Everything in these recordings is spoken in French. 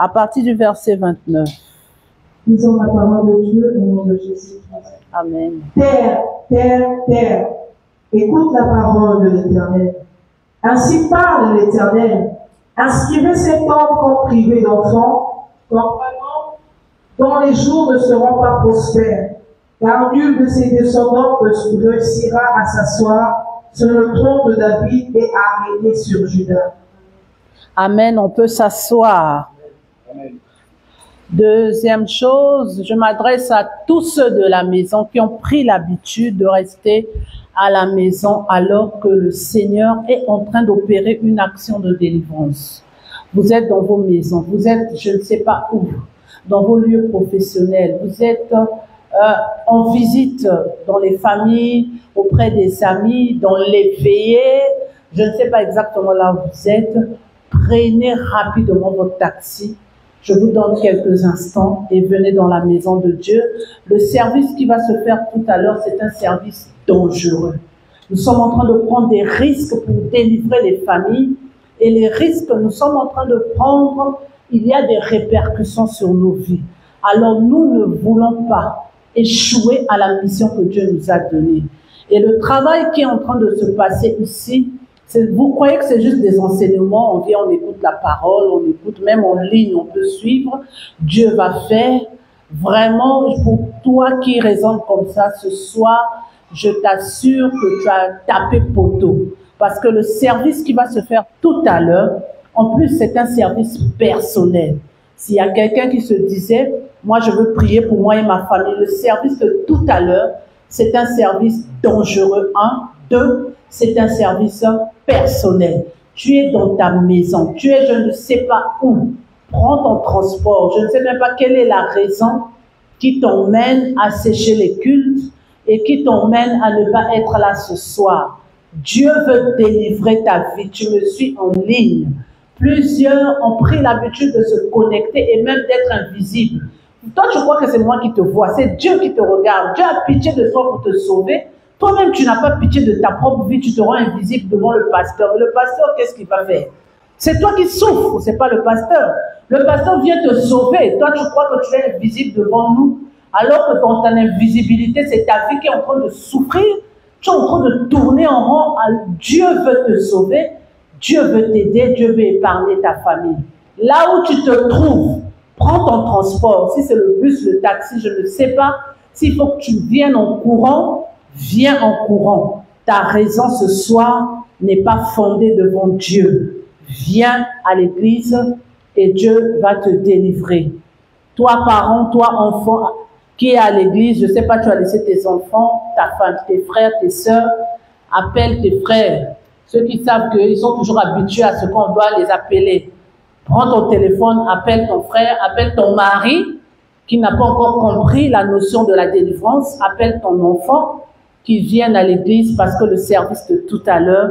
À partir du verset 29. Lisons la parole de Dieu au nom de Jésus-Christ. Amen. Terre, terre, terre, écoute la parole de l'Éternel. Ainsi parle l'Éternel. Inscrivez cet homme comme privé d'enfant, comprenant dont les jours ne seront pas prospères, car nul de ses descendants ne réussira à s'asseoir sur le trône de David et à régner sur Juda. Amen, on peut s'asseoir. Deuxième chose, je m'adresse à tous ceux de la maison qui ont pris l'habitude de rester à la maison alors que le Seigneur est en train d'opérer une action de délivrance. Vous êtes dans vos maisons, vous êtes, je ne sais pas où, dans vos lieux professionnels, vous êtes en visite dans les familles, auprès des amis, dans les veillées, je ne sais pas exactement là où vous êtes, prenez rapidement votre taxi. Je vous donne quelques instants et venez dans la maison de Dieu. Le service qui va se faire tout à l'heure, c'est un service dangereux. Nous sommes en train de prendre des risques pour délivrer les familles. Et les risques que nous sommes en train de prendre, il y a des répercussions sur nos vies. Alors nous ne voulons pas échouer à la mission que Dieu nous a donnée. Et le travail qui est en train de se passer ici, vous croyez que c'est juste des enseignements, on vient, on écoute la parole, on écoute, même en ligne, on peut suivre. Dieu va faire. Vraiment, pour toi qui raisonne comme ça ce soir, je t'assure que tu as tapé poteau. Parce que le service qui va se faire tout à l'heure, en plus c'est un service personnel. S'il y a quelqu'un qui se disait, moi je veux prier pour moi et ma famille, le service de tout à l'heure, c'est un service dangereux. 1, 2, c'est un service personnel. Tu es dans ta maison, tu es je ne sais pas où, prends ton transport, je ne sais même pas quelle est la raison qui t'emmène à sécher les cultes et qui t'emmène à ne pas être là ce soir. Dieu veut délivrer ta vie, tu me suis en ligne. Plusieurs ont pris l'habitude de se connecter et même d'être invisibles. Toi, tu crois que c'est moi qui te vois, c'est Dieu qui te regarde. Dieu a pitié de toi pour te sauver. Toi-même, tu n'as pas pitié de ta propre vie, tu te rends invisible devant le pasteur. Et le pasteur, qu'est-ce qu'il va faire? C'est toi qui souffres, c'est pas le pasteur. Le pasteur vient te sauver. Toi, tu crois que tu es invisible devant nous, alors que dans ta invisibilité, c'est ta vie qui est en train de souffrir. Tu es en train de tourner en rond. Dieu veut te sauver, Dieu veut t'aider, Dieu veut épargner ta famille. Là où tu te trouves, prends ton transport. Si c'est le bus, le taxi, je ne sais pas. S'il faut que tu viennes en courant, viens en courant. Ta raison ce soir n'est pas fondée devant Dieu. Viens à l'église et Dieu va te délivrer. Toi, parent, toi, enfant, qui est à l'église, je ne sais pas, tu as laissé tes enfants, ta femme, tes frères, tes sœurs, appelle tes frères. Ceux qui savent qu'ils sont toujours habitués à ce qu'on doit les appeler. Prends ton téléphone, appelle ton frère, appelle ton mari, qui n'a pas encore compris la notion de la délivrance, appelle ton enfant, qui viennent à l'église parce que le service de tout à l'heure,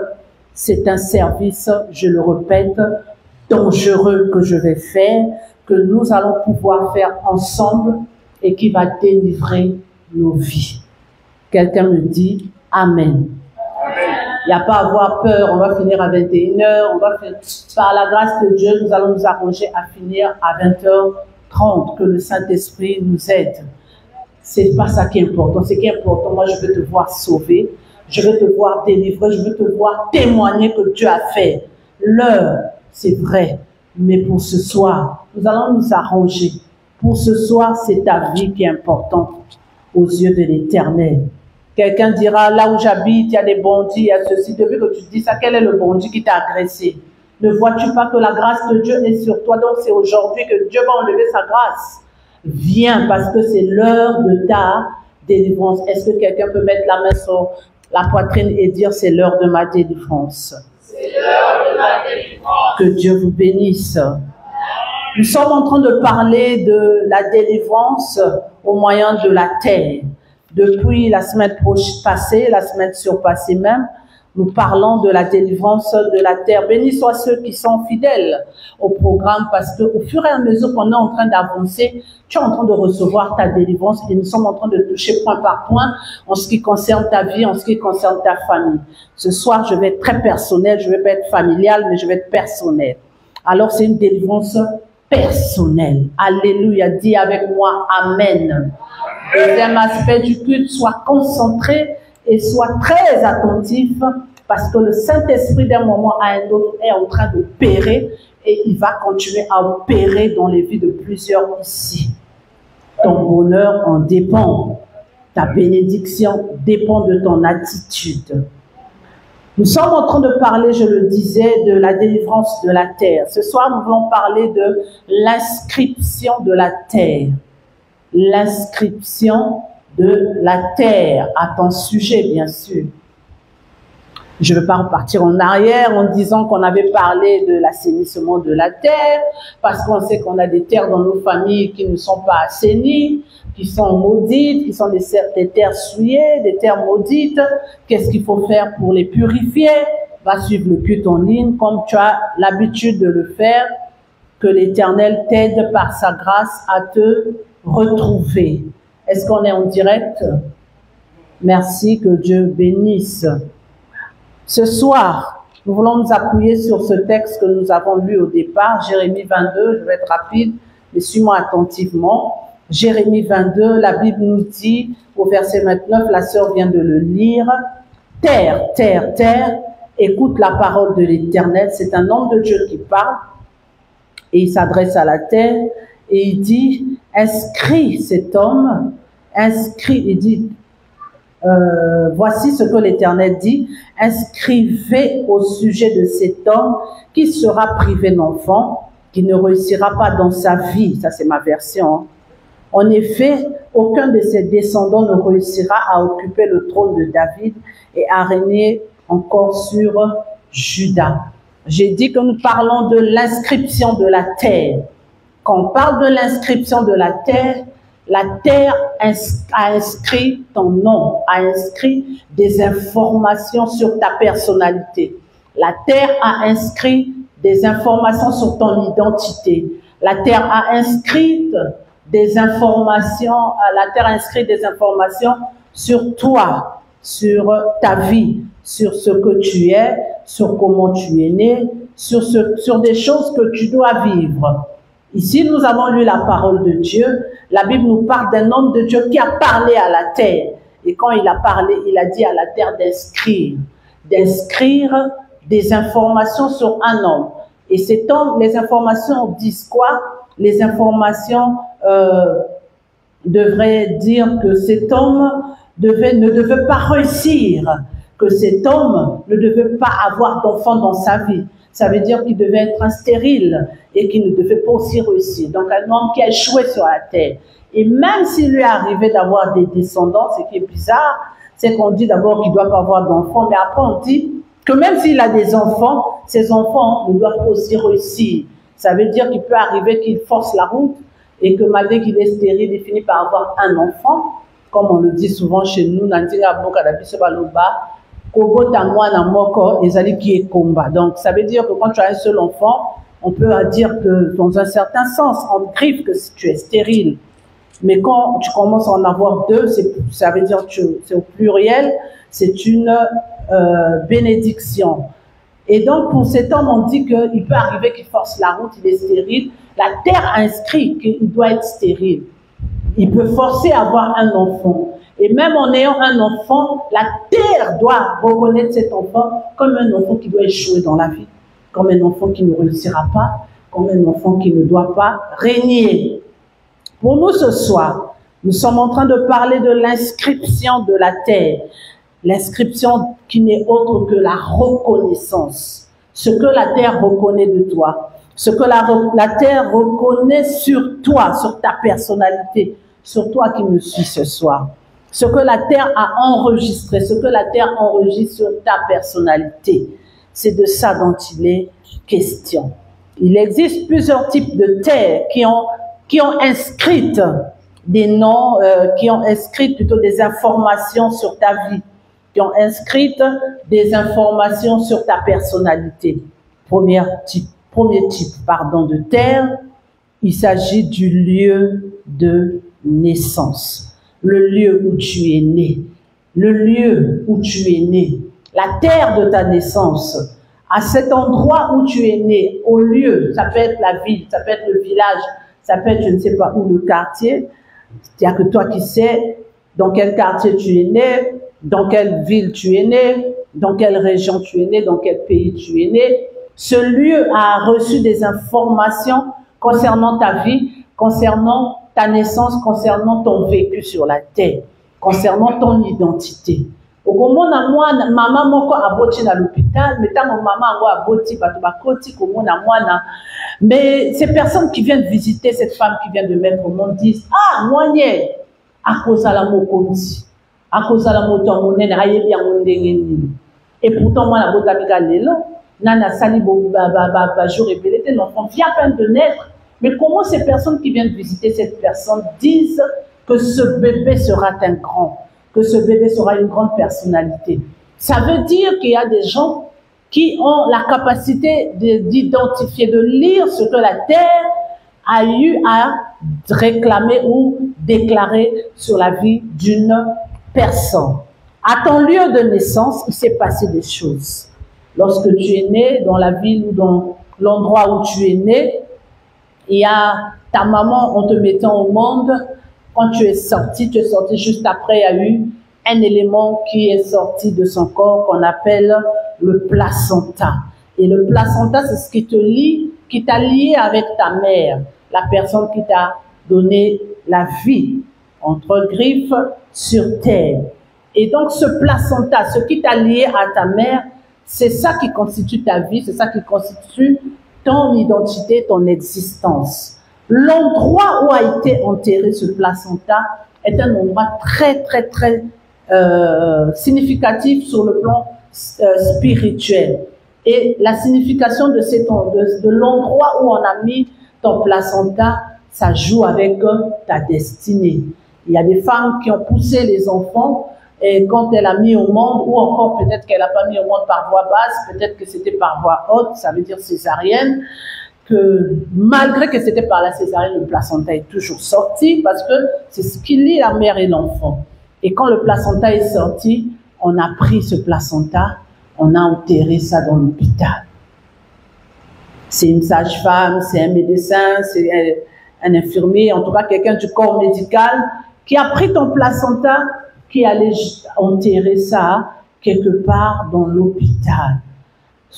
c'est un service, je le répète, dangereux que je vais faire, que nous allons pouvoir faire ensemble et qui va délivrer nos vies. Quelqu'un me dit Amen. Il n'y a pas à avoir peur, on va finir à 21h, on va faire, par la grâce de Dieu, nous allons nous arranger à finir à 20h30, que le Saint-Esprit nous aide. C'est pas ça qui est important. Ce qui est important, moi, je veux te voir sauver, je veux te voir délivrer, je veux te voir témoigner que Dieu a fait. L'heure, c'est vrai, mais pour ce soir, nous allons nous arranger. Pour ce soir, c'est ta vie qui est importante aux yeux de l'Éternel. Quelqu'un dira, là où j'habite, il y a des bandits, il y a ceci. Depuis que tu dis ça, quel est le bandit qui t'a agressé? Ne vois-tu pas que la grâce de Dieu est sur toi? Donc c'est aujourd'hui que Dieu va enlever sa grâce. Viens parce que c'est l'heure de ta délivrance. Est-ce que quelqu'un peut mettre la main sur la poitrine et dire c'est l'heure de ma délivrance? C'est l'heure de ma délivrance. Que Dieu vous bénisse. Nous sommes en train de parler de la délivrance au moyen de la terre. Depuis la semaine passée, la semaine surpassée même, nous parlons de la délivrance de la terre. Bénis soient ceux qui sont fidèles au programme parce qu'au fur et à mesure qu'on est en train d'avancer, tu es en train de recevoir ta délivrance et nous sommes en train de toucher point par point en ce qui concerne ta vie, en ce qui concerne ta famille. Ce soir, je vais être très personnel, je ne vais pas être familial, mais je vais être personnel. Alors, c'est une délivrance personnel. Alléluia, dis avec moi Amen. Deuxième aspect du culte, sois concentré et sois très attentif parce que le Saint-Esprit d'un moment à un autre est en train d'opérer et il va continuer à opérer dans les vies de plusieurs ici. Ton bonheur en dépend. Ta bénédiction dépend de ton attitude. Nous sommes en train de parler, je le disais, de la délivrance de la terre. Ce soir, nous voulons parler de l'inscription de la terre. L'inscription de la terre à ton sujet, bien sûr. Je ne vais pas repartir en arrière en disant qu'on avait parlé de l'assainissement de la terre, parce qu'on sait qu'on a des terres dans nos familles qui ne sont pas assainies, qui sont maudites, qui sont des terres souillées, des terres maudites. Qu'est-ce qu'il faut faire pour les purifier? Va suivre le culte en ligne comme tu as l'habitude de le faire. Que l'Éternel t'aide par sa grâce à te retrouver. Est-ce qu'on est en direct? Merci, que Dieu bénisse. Ce soir, nous voulons nous appuyer sur ce texte que nous avons lu au départ, Jérémie 22, je vais être rapide, mais suis-moi attentivement. Jérémie 22, la Bible nous dit, au verset 29, la sœur vient de le lire, « Terre, terre, terre, écoute la parole de l'Éternel ». C'est un homme de Dieu qui parle, et il s'adresse à la terre, et il dit, « Inscris cet homme, inscris », il dit, voici ce que l'Éternel dit, inscrivez au sujet de cet homme qui sera privé d'enfant, qui ne réussira pas dans sa vie. Ça, c'est ma version. Hein. En effet, aucun de ses descendants ne réussira à occuper le trône de David et à régner encore sur Juda. J'ai dit que nous parlons de l'inscription de la terre. Quand on parle de l'inscription de la terre a inscrit ton nom, a inscrit des informations sur ta personnalité. La terre a inscrit des informations sur ton identité. La terre a inscrit des informations, sur toi, sur ta vie, sur ce que tu es, sur comment tu es né, sur des choses que tu dois vivre. Ici, nous avons lu la parole de Dieu. La Bible nous parle d'un homme de Dieu qui a parlé à la terre. Et quand il a parlé, il a dit à la terre d'inscrire des informations sur un homme. Et cet homme, les informations disent quoi? Les informations devraient dire que cet homme ne devait pas réussir, que cet homme ne devait pas avoir d'enfant dans sa vie. Ça veut dire qu'il devait être stérile et qu'il ne devait pas aussi réussir. Donc un homme qui a échoué sur la terre. Et même s'il lui est arrivé d'avoir des descendants, ce qui est bizarre, c'est qu'on dit d'abord qu'il ne doit pas avoir d'enfants, mais après on dit que même s'il a des enfants, ces enfants ne doivent pas aussi réussir. Ça veut dire qu'il peut arriver qu'il force la route et que malgré qu'il est stérile, il finit par avoir un enfant, comme on le dit souvent chez nous, donc ça veut dire que quand tu as un seul enfant, on peut dire que dans un certain sens, on griffe que tu es stérile. Mais quand tu commences à en avoir deux, ça veut dire que c'est au pluriel, c'est une bénédiction. Et donc pour cet homme, on dit qu'il peut arriver qu'il force la route, il est stérile. La terre inscrit qu'il doit être stérile. Il peut forcer à avoir un enfant. Et même en ayant un enfant, la terre doit reconnaître cet enfant comme un enfant qui doit échouer dans la vie, comme un enfant qui ne réussira pas, comme un enfant qui ne doit pas régner. Pour nous ce soir, nous sommes en train de parler de l'inscription de la terre. L'inscription qui n'est autre que la reconnaissance. Ce que la terre reconnaît de toi. Ce que la terre reconnaît sur toi, sur ta personnalité, sur toi qui me suis ce soir. Ce que la terre a enregistré, ce que la terre enregistre sur ta personnalité. C'est de ça dont il est question. Il existe plusieurs types de terres qui ont inscrit des noms, qui ont inscrit plutôt des informations sur ta vie, qui ont inscrit des informations sur ta personnalité. Premier type de terre, il s'agit du lieu de naissance. Le lieu où tu es né. Le lieu où tu es né. La terre de ta naissance à cet endroit où tu es né, au lieu, ça peut être la ville, ça peut être le village, ça peut être je ne sais pas où, le quartier, il n'y a que toi qui sais dans quel quartier tu es né, dans quelle ville tu es né, dans quelle région tu es né, dans quel pays tu es né. Ce lieu a reçu des informations concernant ta vie, concernant ta naissance, concernant ton vécu sur la terre, concernant ton identité. Au moment où moi, maman moko aboti à l'hôpital, mais tant mon maman aboti batubakoti comme na mwana, mais ces personnes qui viennent visiter cette femme qui vient de mettre au monde disent ah moi nie à cause de la mokonzi, à cause de la motongonene ayebi ya mondengeni. Et pourtant moi la botamika lelo nana sali ba jour révélé l'enfant vient à peine de naître. Mais comment ces personnes qui viennent visiter cette personne disent que ce bébé sera un grand, que ce bébé sera une grande personnalité? Ça veut dire qu'il y a des gens qui ont la capacité d'identifier, de lire ce que la terre a eu à réclamer ou déclarer sur la vie d'une personne. À ton lieu de naissance, il s'est passé des choses. Lorsque tu es né, dans la ville ou dans l'endroit où tu es né, il y a ta maman, en te mettant au monde, quand tu es sorti juste après, il y a eu un élément qui est sorti de son corps qu'on appelle le placenta. Et le placenta, c'est ce qui te lie, qui t'a lié avec ta mère, la personne qui t'a donné la vie, entre griffes, sur terre. Et donc ce placenta, ce qui t'a lié à ta mère, c'est ça qui constitue ta vie, c'est ça qui constitue ton identité, ton existence. L'endroit où a été enterré ce placenta est un endroit très significatif sur le plan spirituel. Et la signification de l'endroit où on a mis ton placenta, ça joue avec ta destinée. Il y a des femmes qui ont poussé les enfants et quand elle a mis au monde, ou encore peut-être qu'elle n'a pas mis au monde par voie basse, peut-être que c'était par voie haute, ça veut dire césarienne, que malgré que c'était par la césarienne, le placenta est toujours sorti parce que c'est ce qui lie la mère et l'enfant. Et quand le placenta est sorti, on a pris ce placenta, on a enterré ça dans l'hôpital. C'est une sage-femme, c'est un médecin, c'est un infirmier, en tout cas quelqu'un du corps médical qui a pris ton placenta, qui allait enterrer ça quelque part dans l'hôpital.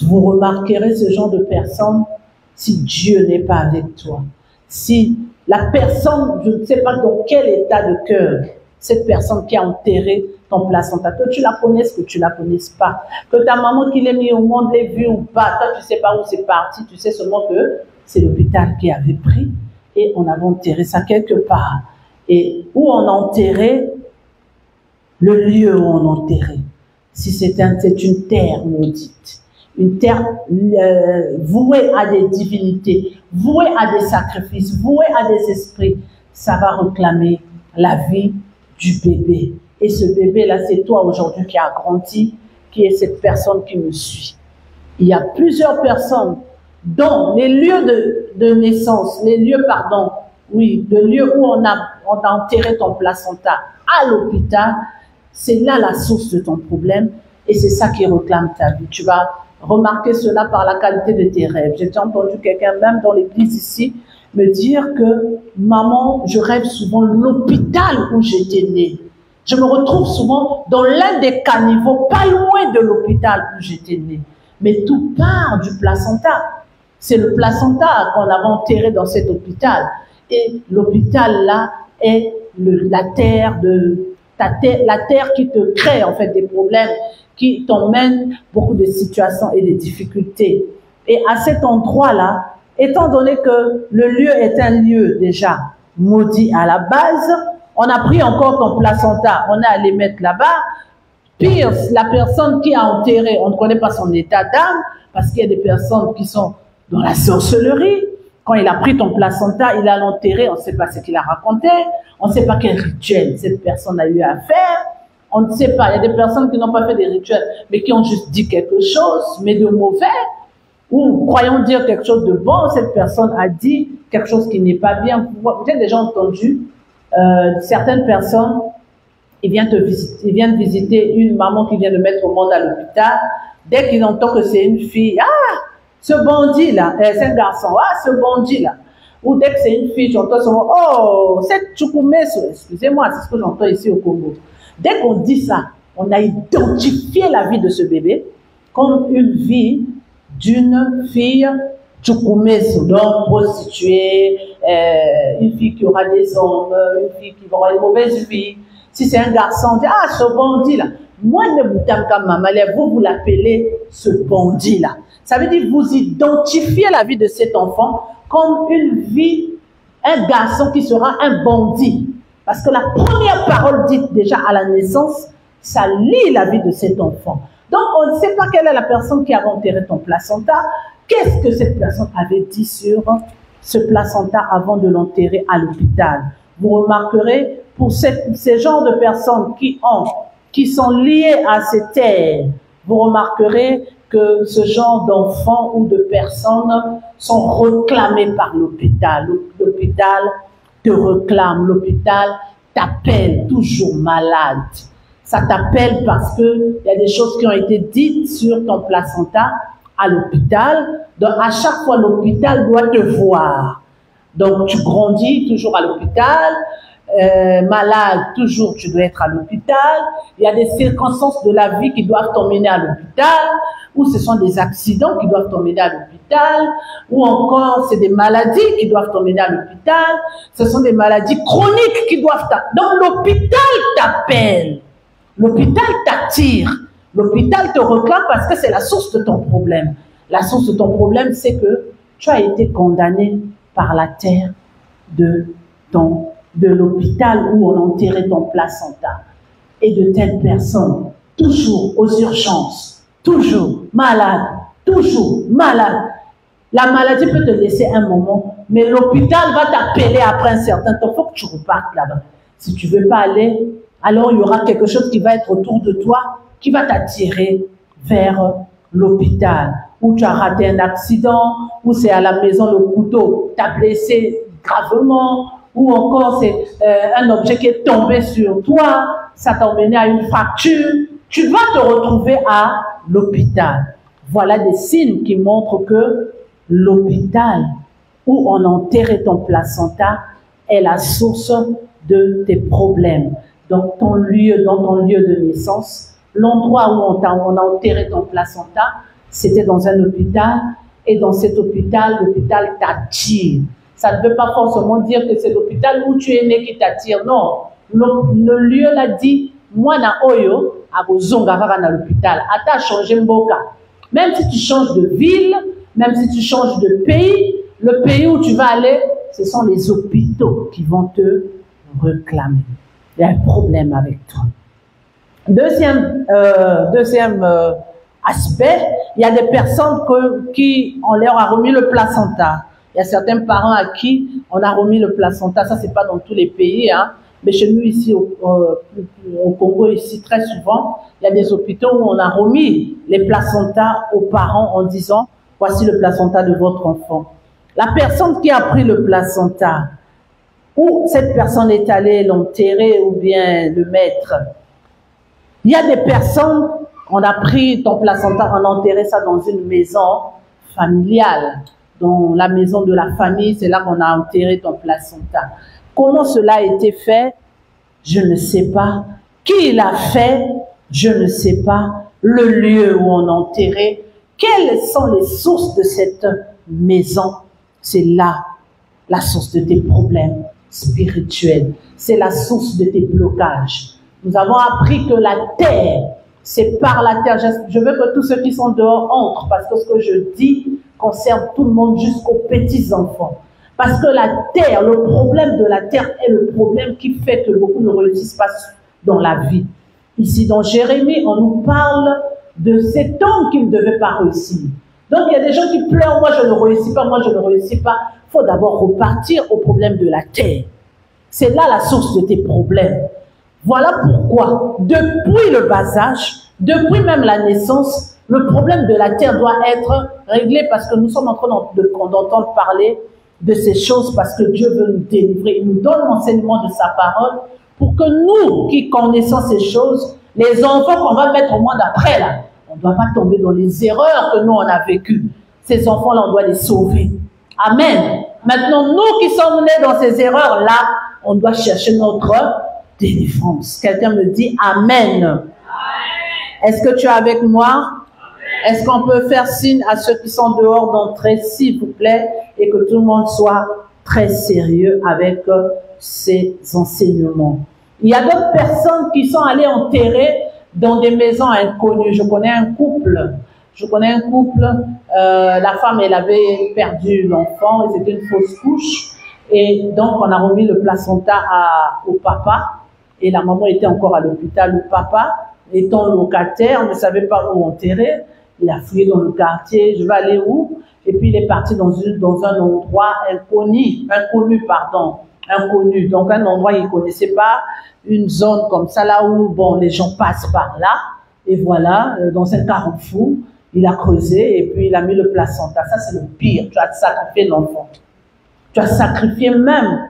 Vous remarquerez ce genre de personnes si Dieu n'est pas avec toi. Si la personne, je ne sais pas dans quel état de cœur, cette personne qui a enterré ton placenta, que tu la connaisses, que tu la connaisses pas, que ta maman qui l'a mis au monde l'ait vu ou pas, toi tu sais pas où c'est parti, tu sais seulement que c'est l'hôpital qui avait pris et on avait enterré ça quelque part. Et où on a enterré, le lieu où on enterrait, si c'est une terre maudite, une terre vouée à des divinités, vouée à des sacrifices, vouée à des esprits, ça va réclamer la vie du bébé. Et ce bébé-là, c'est toi aujourd'hui qui as grandi, qui est cette personne qui me suit. Il y a plusieurs personnes dont les lieux de naissance, les lieux où on a enterré ton placenta à l'hôpital, c'est là la source de ton problème et c'est ça qui réclame ta vie. Tu vas remarquer cela par la qualité de tes rêves. J'ai entendu quelqu'un, même dans l'église ici, me dire que « Maman, je rêve souvent l'hôpital où j'étais née. Je me retrouve souvent dans l'un des caniveaux, pas loin de l'hôpital où j'étais née. » Mais tout part du placenta. C'est le placenta qu'on avait enterré dans cet hôpital. Et l'hôpital là est la terre qui te crée en fait des problèmes, qui t'emmène beaucoup de situations et de difficultés. Et à cet endroit-là, étant donné que le lieu est un lieu déjà maudit à la base, on a pris encore ton placenta, on est allé mettre là-bas. Pire, la personne qui a enterré, on ne connaît pas son état d'âme, parce qu'il y a des personnes qui sont dans la sorcellerie. Quand il a pris ton placenta, il a l'enterré, on ne sait pas ce qu'il a raconté, on ne sait pas quel rituel cette personne a eu à faire, on ne sait pas. Il y a des personnes qui n'ont pas fait des rituels, mais qui ont juste dit quelque chose, mais de mauvais, ou croyons dire quelque chose de bon, cette personne a dit quelque chose qui n'est pas bien. Vous avez déjà entendu certaines personnes, ils viennent de visiter une maman qui vient de mettre au monde à l'hôpital. dès qu'ils entendent que c'est une fille, ah, ce bandit-là, c'est un garçon, ah, ce bandit-là. Ou dès que c'est une fille, j'entends son mot, oh, cette Tchoukoumès, excusez-moi, c'est ce que j'entends ici au Congo. Dès qu'on dit ça, on a identifié la vie de ce bébé comme une vie d'une fille Tchoukoumès, donc prostituée, une fille qui aura des hommes, une fille qui va avoir une mauvaise vie. Si c'est un garçon, on dit, ah, ce bandit-là. Moi, ne vous t'aime comme maman, vous l'appelez ce bandit-là. Ça veut dire que vous identifiez la vie de cet enfant comme une vie, un garçon qui sera un bandit. Parce que la première parole dite déjà à la naissance, ça lie la vie de cet enfant. Donc, on ne sait pas quelle est la personne qui a enterré ton placenta. Qu'est-ce que cette personne avait dit sur ce placenta avant de l'enterrer à l'hôpital? Vous remarquerez, pour ces genres de personnes qui sont liées à ces terres, vous remarquerez que ce genre d'enfants ou de personnes sont réclamés par l'hôpital. L'hôpital te réclame, l'hôpital t'appelle toujours malade. Ça t'appelle parce qu'il y a des choses qui ont été dites sur ton placenta à l'hôpital. Donc, à chaque fois, l'hôpital doit te voir. Donc, tu grandis toujours à l'hôpital. Malade, toujours tu dois être à l'hôpital. Il y a des circonstances de la vie qui doivent t'emmener à l'hôpital, ou ce sont des accidents qui doivent t'emmener à l'hôpital, ou encore c'est des maladies qui doivent t'emmener à l'hôpital, ce sont des maladies chroniques qui doivent t'appeler. Donc l'hôpital t'appelle, l'hôpital t'attire, l'hôpital te réclame parce que c'est la source de ton problème. La source de ton problème, c'est que tu as été condamné par la terre de l'hôpital où on enterrait ton placenta. Et de telles personnes, toujours aux urgences, toujours malade. La maladie peut te laisser un moment, mais l'hôpital va t'appeler après un certain temps. Il faut que tu repartes là-bas. Si tu ne veux pas aller, alors il y aura quelque chose qui va être autour de toi, qui va t'attirer vers l'hôpital. Ou tu as raté un accident, ou c'est à la maison le couteau t'a blessé gravement, ou encore c'est un objet qui est tombé sur toi, ça t'a emmené à une fracture, tu vas te retrouver à l'hôpital. Voilà des signes qui montrent que l'hôpital où on enterrait ton placenta est la source de tes problèmes. Donc dans ton lieu de naissance, l'endroit où on a enterré ton placenta, c'était dans un hôpital, et dans cet hôpital, l'hôpital t'attire. Ça ne veut pas forcément dire que c'est l'hôpital où tu es né qui t'attire. Non. Le lieu l'a dit, moi na oyo, à l'hôpital. Ata changé mboka. Même si tu changes de ville, même si tu changes de pays, le pays où tu vas aller, ce sont les hôpitaux qui vont te réclamer. Il y a un problème avec toi. Deuxième aspect, il y a des personnes qui on leur a remis le placenta. Il y a certains parents à qui on a remis le placenta. Ça, c'est pas dans tous les pays, hein. Mais chez nous, ici, au Congo, ici, très souvent, il y a des hôpitaux où on a remis les placentas aux parents en disant, voici le placenta de votre enfant. La personne qui a pris le placenta, où cette personne est allée l'enterrer ou bien le mettre, il y a des personnes, on a pris ton placenta, on a enterré ça dans une maison familiale. Dans la maison de la famille, c'est là qu'on a enterré ton placenta. Comment cela a été fait? Je ne sais pas. Qui l'a fait? Je ne sais pas. Le lieu où on a enterré. Quelles sont les sources de cette maison? C'est là la source de tes problèmes spirituels. C'est la source de tes blocages. Nous avons appris que la terre, c'est par la terre. Je veux que tous ceux qui sont dehors entrent, parce que ce que je dis concerne tout le monde jusqu'aux petits-enfants. Parce que la terre, le problème de la terre est le problème qui fait que beaucoup ne réussissent pas dans la vie. Ici, dans Jérémie, on nous parle de cet homme qui ne devait pas réussir. Donc, il y a des gens qui pleurent, moi je ne réussis pas, moi je ne réussis pas. Il faut d'abord repartir au problème de la terre. C'est là la source de tes problèmes. Voilà pourquoi, depuis le bas âge, depuis même la naissance, le problème de la terre doit être réglé, parce que nous sommes en train d'entendre parler de ces choses, parce que Dieu veut nous délivrer. Il nous donne l'enseignement de sa parole pour que nous, qui connaissons ces choses, les enfants qu'on va mettre au monde après, là, On ne doit pas tomber dans les erreurs que nous, on a vécues. Ces enfants-là, on doit les sauver. Amen. Maintenant, nous qui sommes nés dans ces erreurs-là, on doit chercher notre délivrance. Quelqu'un me dit Amen. Est-ce que tu es avec moi? Est-ce qu'on peut faire signe à ceux qui sont dehors d'entrer, s'il vous plaît, et que tout le monde soit très sérieux avec ces enseignements? Il y a d'autres personnes qui sont allées enterrer dans des maisons inconnues. Je connais un couple. La femme, elle avait perdu l'enfant, et c'était une fausse couche. Et donc, on a remis le placenta au papa. Et la maman était encore à l'hôpital. Le papa, étant locataire, ne savait pas où enterrer. Il a fouillé dans le quartier, je vais aller où? Et puis il est parti dans un endroit inconnu. Donc un endroit il ne connaissait pas, une zone comme ça, là où bon, les gens passent par là. Et voilà, dans un carrefour, il a creusé et puis il a mis le placenta. Ça, c'est le pire. Tu as sacrifié l'enfant. Tu as sacrifié même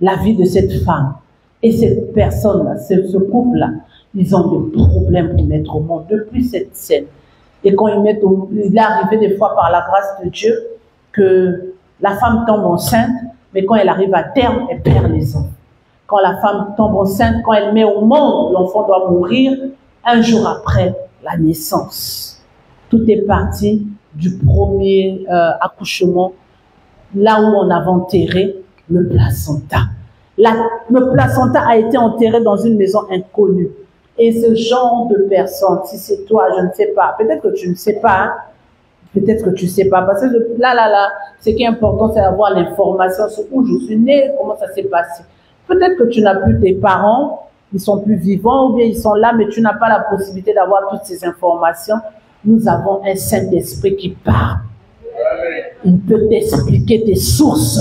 la vie de cette femme. Et cette personne-là, ce couple-là, ils ont des problèmes pour mettre au monde depuis cette scène. Et quand il est arrivé des fois par la grâce de Dieu que la femme tombe enceinte, mais quand elle arrive à terme, elle perd les enfants. Quand la femme tombe enceinte, quand elle met au monde, l'enfant doit mourir un jour après la naissance. Tout est parti du premier accouchement, là où on avait enterré le placenta. Le placenta a été enterré dans une maison inconnue. Et ce genre de personne, si c'est toi, je ne sais pas, peut-être que tu ne sais pas, hein? Peut-être que tu ne sais pas, parce que là, ce qui est important, c'est d'avoir l'information sur où je suis né, comment ça s'est passé. Peut-être que tu n'as plus tes parents, ils sont plus vivants, ou bien ils sont là, mais tu n'as pas la possibilité d'avoir toutes ces informations. Nous avons un Saint-Esprit qui parle. Il peut t'expliquer tes sources.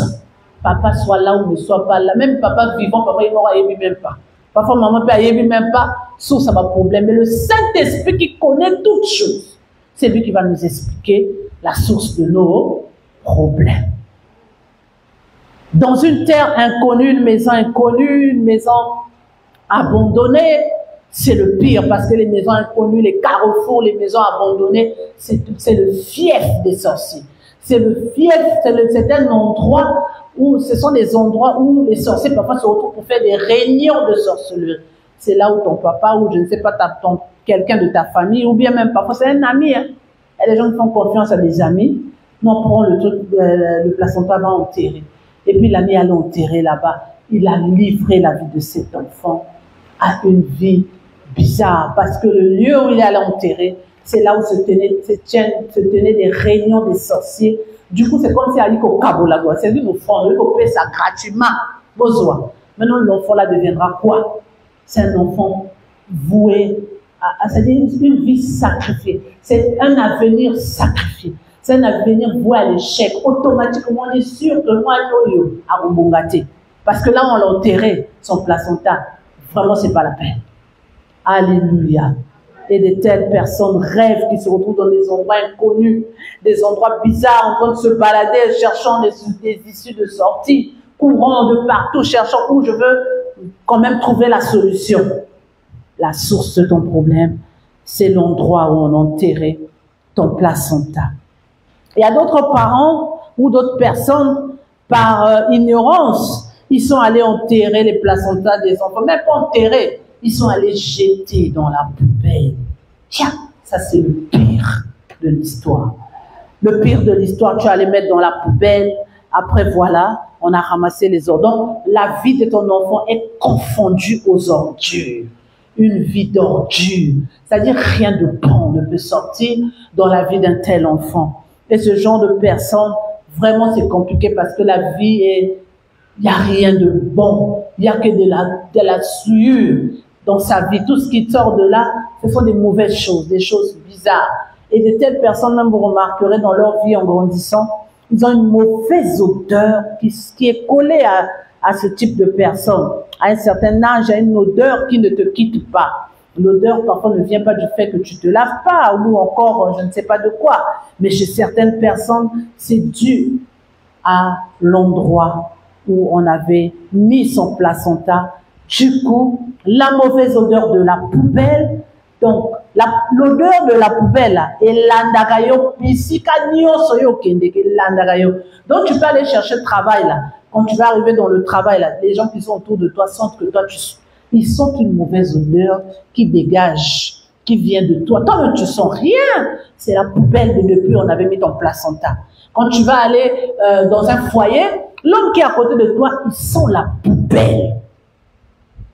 Papa soit là ou ne soit pas là. Même papa vivant, papa il n'aura aimé même pas. Parfois, maman peut aimer même pas, source à ma problème. Mais le Saint-Esprit qui connaît toutes choses, c'est lui qui va nous expliquer la source de nos problèmes. Dans une terre inconnue, une maison abandonnée, c'est le pire parce que les maisons inconnues, les carrefours, les maisons abandonnées, c'est le fief des sorciers. C'est le fief, c'est un endroit où ce sont des endroits où les sorciers parfois se retrouvent pour faire des réunions de sorcellerie. C'est là où ton papa ou je ne sais pas, quelqu'un de ta famille ou bien même parfois c'est un ami. Hein. Et les gens font confiance à des amis. Nous on prend le truc, le placenta va enterrer. Et puis l'ami allait enterrer là-bas. Il a livré la vie de cet enfant à une vie bizarre parce que le lieu où il allait enterrer, c'est là où se tenaient des réunions des sorciers. Du coup, c'est comme si il y a au Kabolago. C'est lui, nous font, nous payer ça gratuitement. Besoin. Maintenant, l'enfant là deviendra quoi? C'est un enfant voué c'est-à-dire une vie sacrifiée. C'est un avenir sacrifié. C'est un avenir voué à l'échec. Automatiquement, on est sûr que moi, à Rumbongate. Parce que là, on l'a enterré, son placenta. Vraiment, c'est pas la peine. Alléluia. Et de telles personnes rêvent qui se retrouvent dans des endroits inconnus, des endroits bizarres, en train de se balader, cherchant des issues de sortie, courant de partout, cherchant où je veux quand même trouver la solution. La source de ton problème, c'est l'endroit où on a enterré ton placenta. Il y a d'autres parents ou d'autres personnes, par ignorance, ils sont allés enterrer les placentas des enfants, même pas enterrer. Ils sont allés jeter dans la poubelle. Tiens, ça c'est le pire de l'histoire. Le pire de l'histoire, tu allais mettre dans la poubelle. Après, voilà, on a ramassé les ordures. Donc, la vie de ton enfant est confondue aux ordures. Une vie d'ordure. C'est-à-dire rien de bon ne peut sortir dans la vie d'un tel enfant. Et ce genre de personne, vraiment c'est compliqué parce que la vie est... Il n'y a rien de bon. Il n'y a que de la souillure dans sa vie. Tout ce qui sort de là, ce sont des mauvaises choses, des choses bizarres. Et de telles personnes, même vous remarquerez dans leur vie en grandissant, ils ont une mauvaise odeur qui est collée à ce type de personnes. À un certain âge, il y a une odeur qui ne te quitte pas. L'odeur, parfois, ne vient pas du fait que tu te laves pas ou encore, je ne sais pas de quoi. Mais chez certaines personnes, c'est dû à l'endroit où on avait mis son placenta. Du coup, la mauvaise odeur de la poubelle, donc l'odeur de la poubelle, et l'andagayo, ici, donc tu peux aller chercher le travail là. Quand tu vas arriver dans le travail là, les gens qui sont autour de toi sentent que toi, ils sentent une mauvaise odeur qui dégage, qui vient de toi. Toi, tu sens rien. C'est la poubelle de depuis on avait mis ton placenta. Quand tu vas aller dans un foyer, l'homme qui est à côté de toi, il sent la poubelle.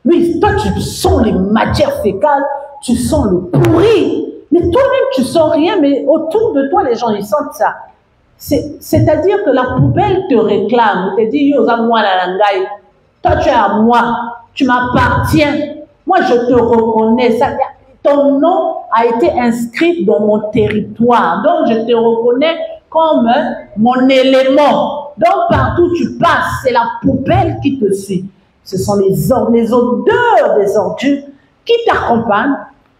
Lui, toi, tu sens les matières fécales, tu sens le pourri. Mais toi-même, tu sens rien, mais autour de toi, les gens, ils sentent ça. C'est-à-dire que la poubelle te réclame. Elle te dit, yo, moi, la langaï. Toi, tu es à moi. Tu m'appartiens. Moi, je te reconnais. Ça, ton nom a été inscrit dans mon territoire. Donc, je te reconnais comme mon élément. Donc, partout où tu passes, c'est la poubelle qui te suit. Ce sont les odeurs des ordures qui t'accompagnent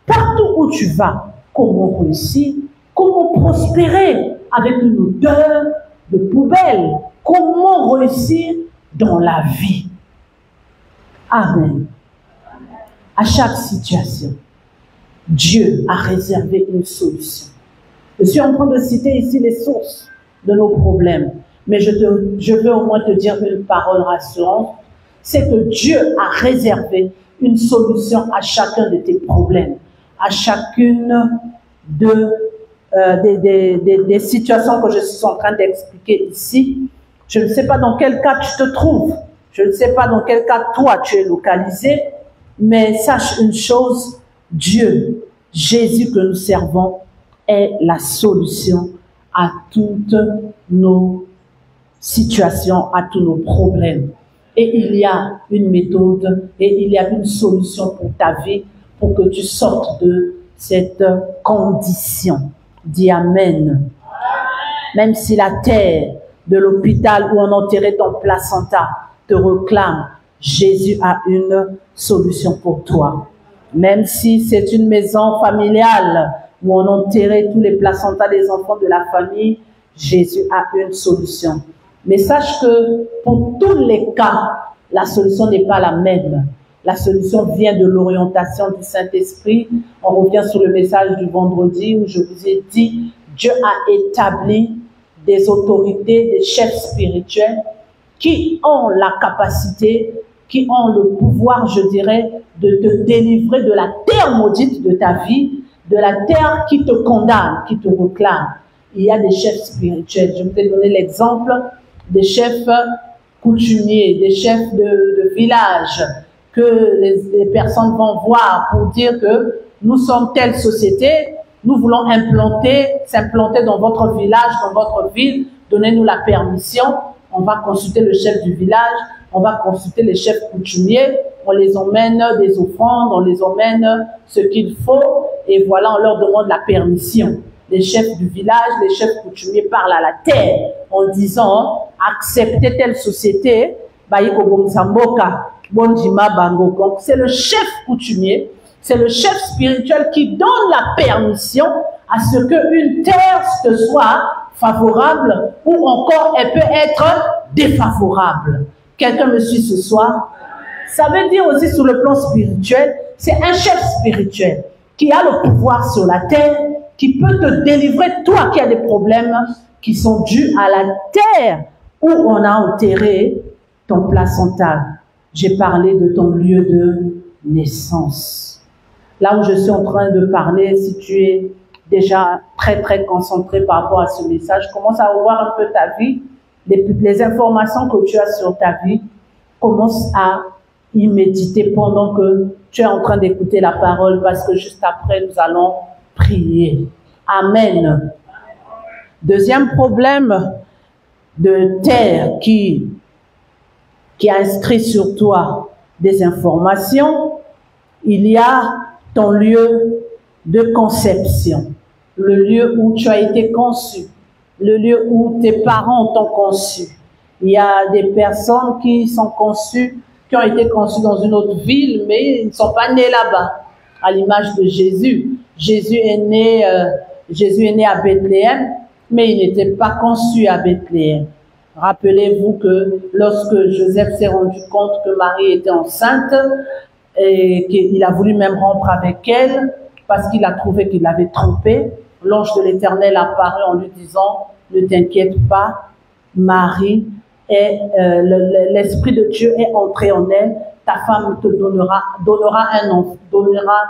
partout où tu vas. Comment réussir? Comment prospérer avec une odeur de poubelle? Comment réussir dans la vie? Amen. À chaque situation, Dieu a réservé une solution. Je suis en train de citer ici les sources de nos problèmes, mais je veux au moins te dire une parole rassurante, c'est que Dieu a réservé une solution à chacun de tes problèmes, à chacune des situations que je suis en train d'expliquer ici. Je ne sais pas dans quel cas tu te trouves, je ne sais pas dans quel cas toi tu es localisé, mais sache une chose, Dieu, Jésus que nous servons, est la solution à toutes nos situations, à tous nos problèmes. Et il y a une méthode et il y a une solution pour ta vie, pour que tu sortes de cette condition. Dis Amen. Même si la terre de l'hôpital où on enterrait ton placenta te réclame, Jésus a une solution pour toi. Même si c'est une maison familiale où on enterrait tous les placentas des enfants de la famille, Jésus a une solution. Mais sache que pour tous les cas, la solution n'est pas la même. La solution vient de l'orientation du Saint-Esprit. On revient sur le message du vendredi où je vous ai dit, Dieu a établi des autorités, des chefs spirituels qui ont la capacité, qui ont le pouvoir, je dirais, de te délivrer de la terre maudite de ta vie, de la terre qui te condamne, qui te réclame. Il y a des chefs spirituels. Je vais te donner l'exemple des chefs coutumiers, des chefs de village, que les personnes vont voir pour dire que nous sommes telle société, nous voulons s'implanter dans votre village, dans votre ville, donnez-nous la permission. On va consulter le chef du village, on va consulter les chefs coutumiers, on les emmène des offrandes, on les emmène ce qu'il faut, et voilà, on leur demande la permission. Les chefs du village, les chefs coutumiers parlent à la terre en disant acceptez telle société, c'est le chef coutumier, c'est le chef spirituel qui donne la permission à ce qu'une terre te soit favorable ou encore elle peut être défavorable. Quelqu'un me suit ce soir? Ça veut dire aussi sur le plan spirituel, c'est un chef spirituel qui a le pouvoir sur la terre, qui peut te délivrer, toi qui as des problèmes qui sont dus à la terre où on a enterré ton placenta. J'ai parlé de ton lieu de naissance. Là où je suis en train de parler, si tu es déjà très concentré par rapport à ce message, commence à revoir un peu ta vie, les informations que tu as sur ta vie, commence à y méditer pendant que tu es en train d'écouter la parole, parce que juste après, nous allons prier. Amen. Deuxième problème de terre qui a inscrit sur toi des informations, il y a ton lieu de conception, le lieu où tu as été conçu, le lieu où tes parents t'ont conçu. Il y a des personnes qui sont conçues, qui ont été conçues dans une autre ville, mais ils ne sont pas nés là-bas, à l'image de Jésus. Jésus est né à Bethléem, mais il n'était pas conçu à Bethléem. Rappelez-vous que lorsque Joseph s'est rendu compte que Marie était enceinte et qu'il a voulu même rompre avec elle, parce qu'il a trouvé qu'il l'avait trompé. L'ange de l'Éternel apparaît en lui disant, ne t'inquiète pas, Marie, l'Esprit de Dieu est entré en elle, ta femme te donnera un enfant, donnera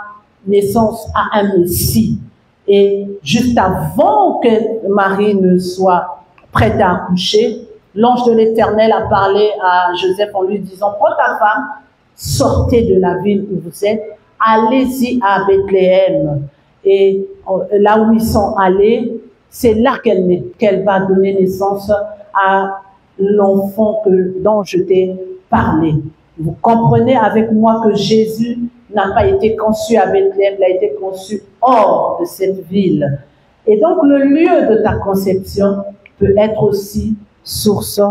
naissance à un Messie. Et juste avant que Marie ne soit prête à accoucher, l'ange de l'Éternel a parlé à Joseph en lui disant, prends ta femme, sortez de la ville où vous êtes, allez-y à Bethléem. Et là où ils sont allés, c'est là qu'elle va donner naissance à l'enfant dont je t'ai parlé. Vous comprenez avec moi que Jésus n'a pas été conçu à Bethléem, il a été conçu hors de cette ville. Et donc le lieu de ta conception peut être aussi source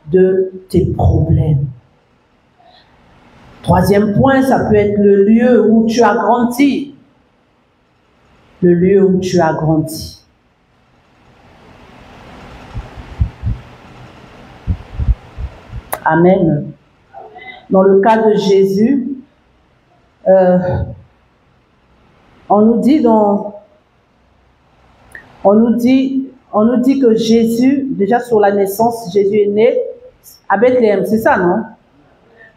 de tes problèmes. Troisième point, ça peut être le lieu où tu as grandi. Le lieu où tu as grandi. Amen. Dans le cas de Jésus, on nous dit que Jésus, déjà sur la naissance, Jésus est né à Bethléem, c'est ça, non?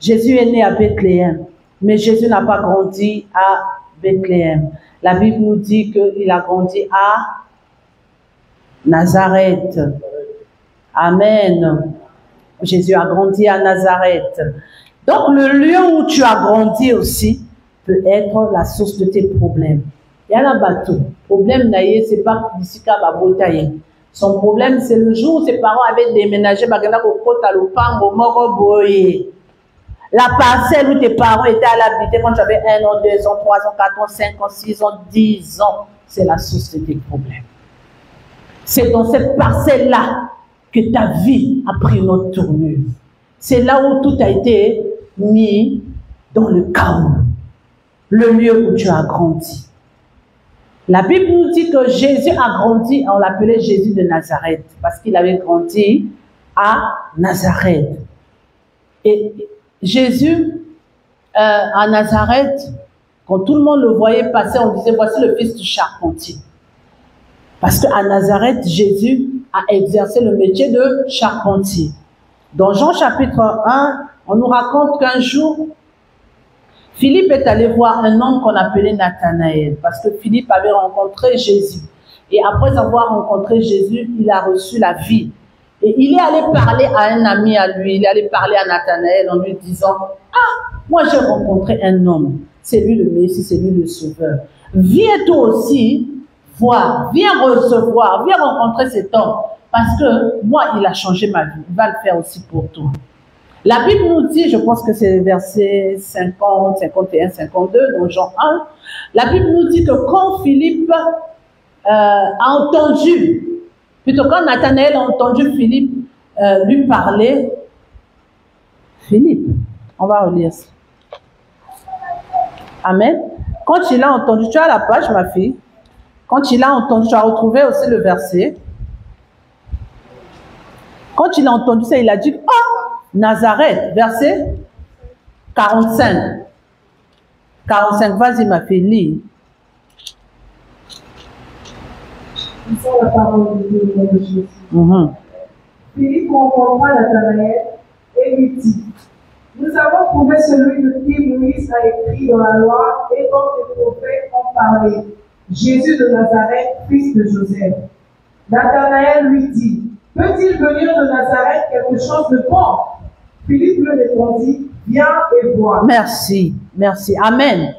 Jésus est né à Bethléem, mais Jésus n'a pas grandi à Bethléem. La Bible nous dit qu'il a grandi à Nazareth. Amen. Jésus a grandi à Nazareth. Donc, le lieu où tu as grandi aussi peut être la source de tes problèmes. Il y a un bateau. Problème, c'est pas d'ici qu'à Babotaye. Son problème, c'est le jour où ses parents avaient déménagé, la parcelle où tes parents étaient à l'habiter quand tu avais 1 an, 2 ans, 3 ans, 4 ans, 5 ans, 6 ans, 10 ans, c'est la source de tes problèmes. C'est dans cette parcelle-là que ta vie a pris une autre tournure. C'est là où tout a été mis dans le chaos. Le lieu où tu as grandi. La Bible nous dit que Jésus a grandi, on l'appelait Jésus de Nazareth, parce qu'il avait grandi à Nazareth. Et Jésus, à Nazareth, quand tout le monde le voyait passer, on disait, voici le fils du charpentier. Parce qu'à Nazareth, Jésus a exercé le métier de charpentier. Dans Jean chapitre 1, on nous raconte qu'un jour, Philippe est allé voir un homme qu'on appelait Nathanaël, parce que Philippe avait rencontré Jésus. Et après avoir rencontré Jésus, il a reçu la vie. Et il est allé parler à un ami à lui, il est allé parler à Nathanaël en lui disant, « Ah, moi j'ai rencontré un homme, c'est lui le Messie, c'est lui le Sauveur. Viens toi aussi voir, viens recevoir, viens rencontrer cet homme, parce que moi il a changé ma vie, il va le faire aussi pour toi. » La Bible nous dit, je pense que c'est versets 50, 51, 52, dans Jean 1, la Bible nous dit que quand Philippe a entendu, plutôt quand Nathanaël a entendu Philippe lui parler, Philippe, on va relire ça. Amen. Quand il a entendu, tu as la page ma fille, quand il a entendu, tu as retrouvé aussi le verset, quand il a entendu ça, il a dit, oh, Nazareth, verset 45. 45, vas-y ma fille, lis. Lisons la parole de Jésus. Philippe rencontra Nathanaël et lui dit, nous avons trouvé celui de qui Moïse a écrit dans la loi et dont les prophètes ont parlé, Jésus de Nazareth, fils de Joseph. Nathanaël lui dit, peut-il venir de Nazareth quelque chose de bon? Philippe lui répondit, viens et vois. Merci, merci, amen.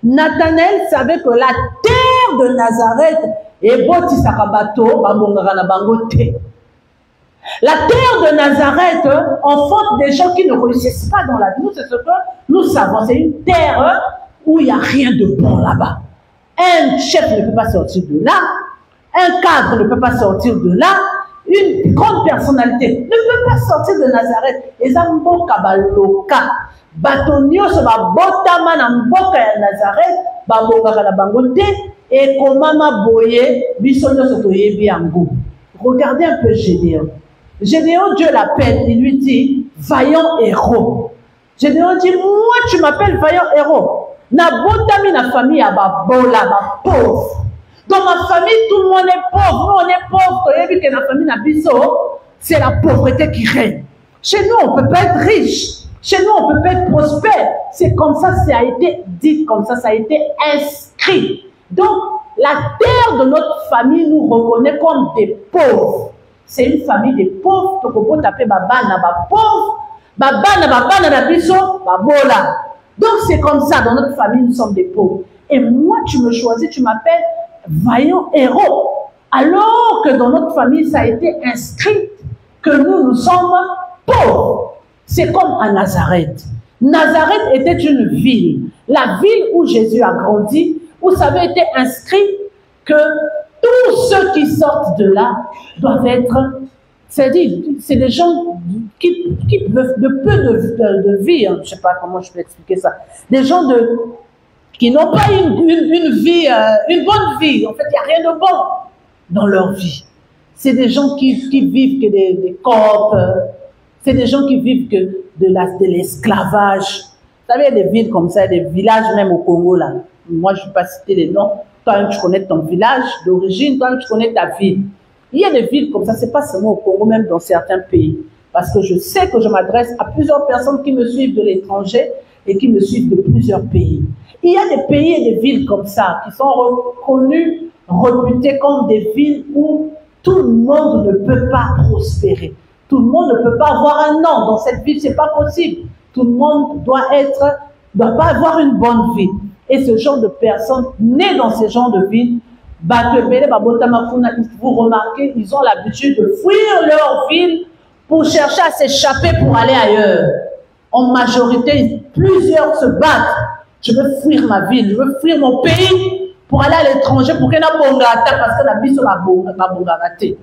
Nathanaël savait que la terre de Nazareth est boti sakabato, la terre de Nazareth enfante des gens qui ne réussissent pas dans la vie. C'est ce que nous savons. C'est une terre où il n'y a rien de bon là-bas. Un chef ne peut pas sortir de là. Un cadre ne peut pas sortir de là. Une grande personnalité ne peut pas sortir de Nazareth. Et ça, mboka baloka. Batonio se va botama na mboka ya Nazareth. Baboka na bangote. Et komama boye. Bisonyo sotoye biango. Regardez un peu Gédéon. Gédéon, Dieu l'appelle. Il lui dit, vaillant héros. Gédéon dit, moi tu m'appelles vaillant héros. Na botami na famille à babola, ba pauvre. Dans ma famille, tout le monde est pauvre. Nous, on est pauvre. Tu que la famille n'a biso, c'est la pauvreté qui règne. Chez nous, on ne peut pas être riche. Chez nous, on ne peut pas être prospère. C'est comme ça, ça a été dit, comme ça a été inscrit. Donc, la terre de notre famille nous reconnaît comme des pauvres. C'est une famille des pauvres. Tu peux taper baba na ba pauvre. Baba na la biso, babola. Donc, c'est comme ça, dans notre famille, nous sommes des pauvres. Et moi, tu me choisis, tu m'appelles vaillant héros. Alors que dans notre famille, ça a été inscrit que nous sommes pauvres. C'est comme à Nazareth. Nazareth était une ville. La ville où Jésus a grandi, où ça avait été inscrit que tous ceux qui sortent de là doivent être, c'est-à-dire, c'est des gens qui peuvent de peu de vie, hein, je ne sais pas comment je peux expliquer ça, des gens qui n'ont pas une vie, une bonne vie. En fait, il n'y a rien de bon dans leur vie. C'est des gens qui vivent que des copes, c'est des gens qui vivent que de l'esclavage. Vous savez, il y a des villes comme ça, des villages même au Congo, là. Moi, je ne vais pas citer les noms. Toi, tu connais ton village d'origine, toi, tu connais ta ville. Il y a des villes comme ça, ce n'est pas seulement au Congo, même dans certains pays. Parce que je sais que je m'adresse à plusieurs personnes qui me suivent de l'étranger et qui me suivent de plusieurs pays. Il y a des pays et des villes comme ça qui sont reconnus, réputés comme des villes où tout le monde ne peut pas prospérer. Tout le monde ne peut pas avoir un nom dans cette ville, c'est pas possible. Tout le monde doit pas avoir une bonne vie. Et ce genre de personnes nées dans ce genre de ville, vous remarquez, ils ont l'habitude de fuir leur ville pour chercher à s'échapper pour aller ailleurs. En majorité, plusieurs se battent. Je veux fuir ma ville, je veux fuir mon pays pour aller à l'étranger pour qu'il y ait un bongata parce que la vie sur la bongaraté.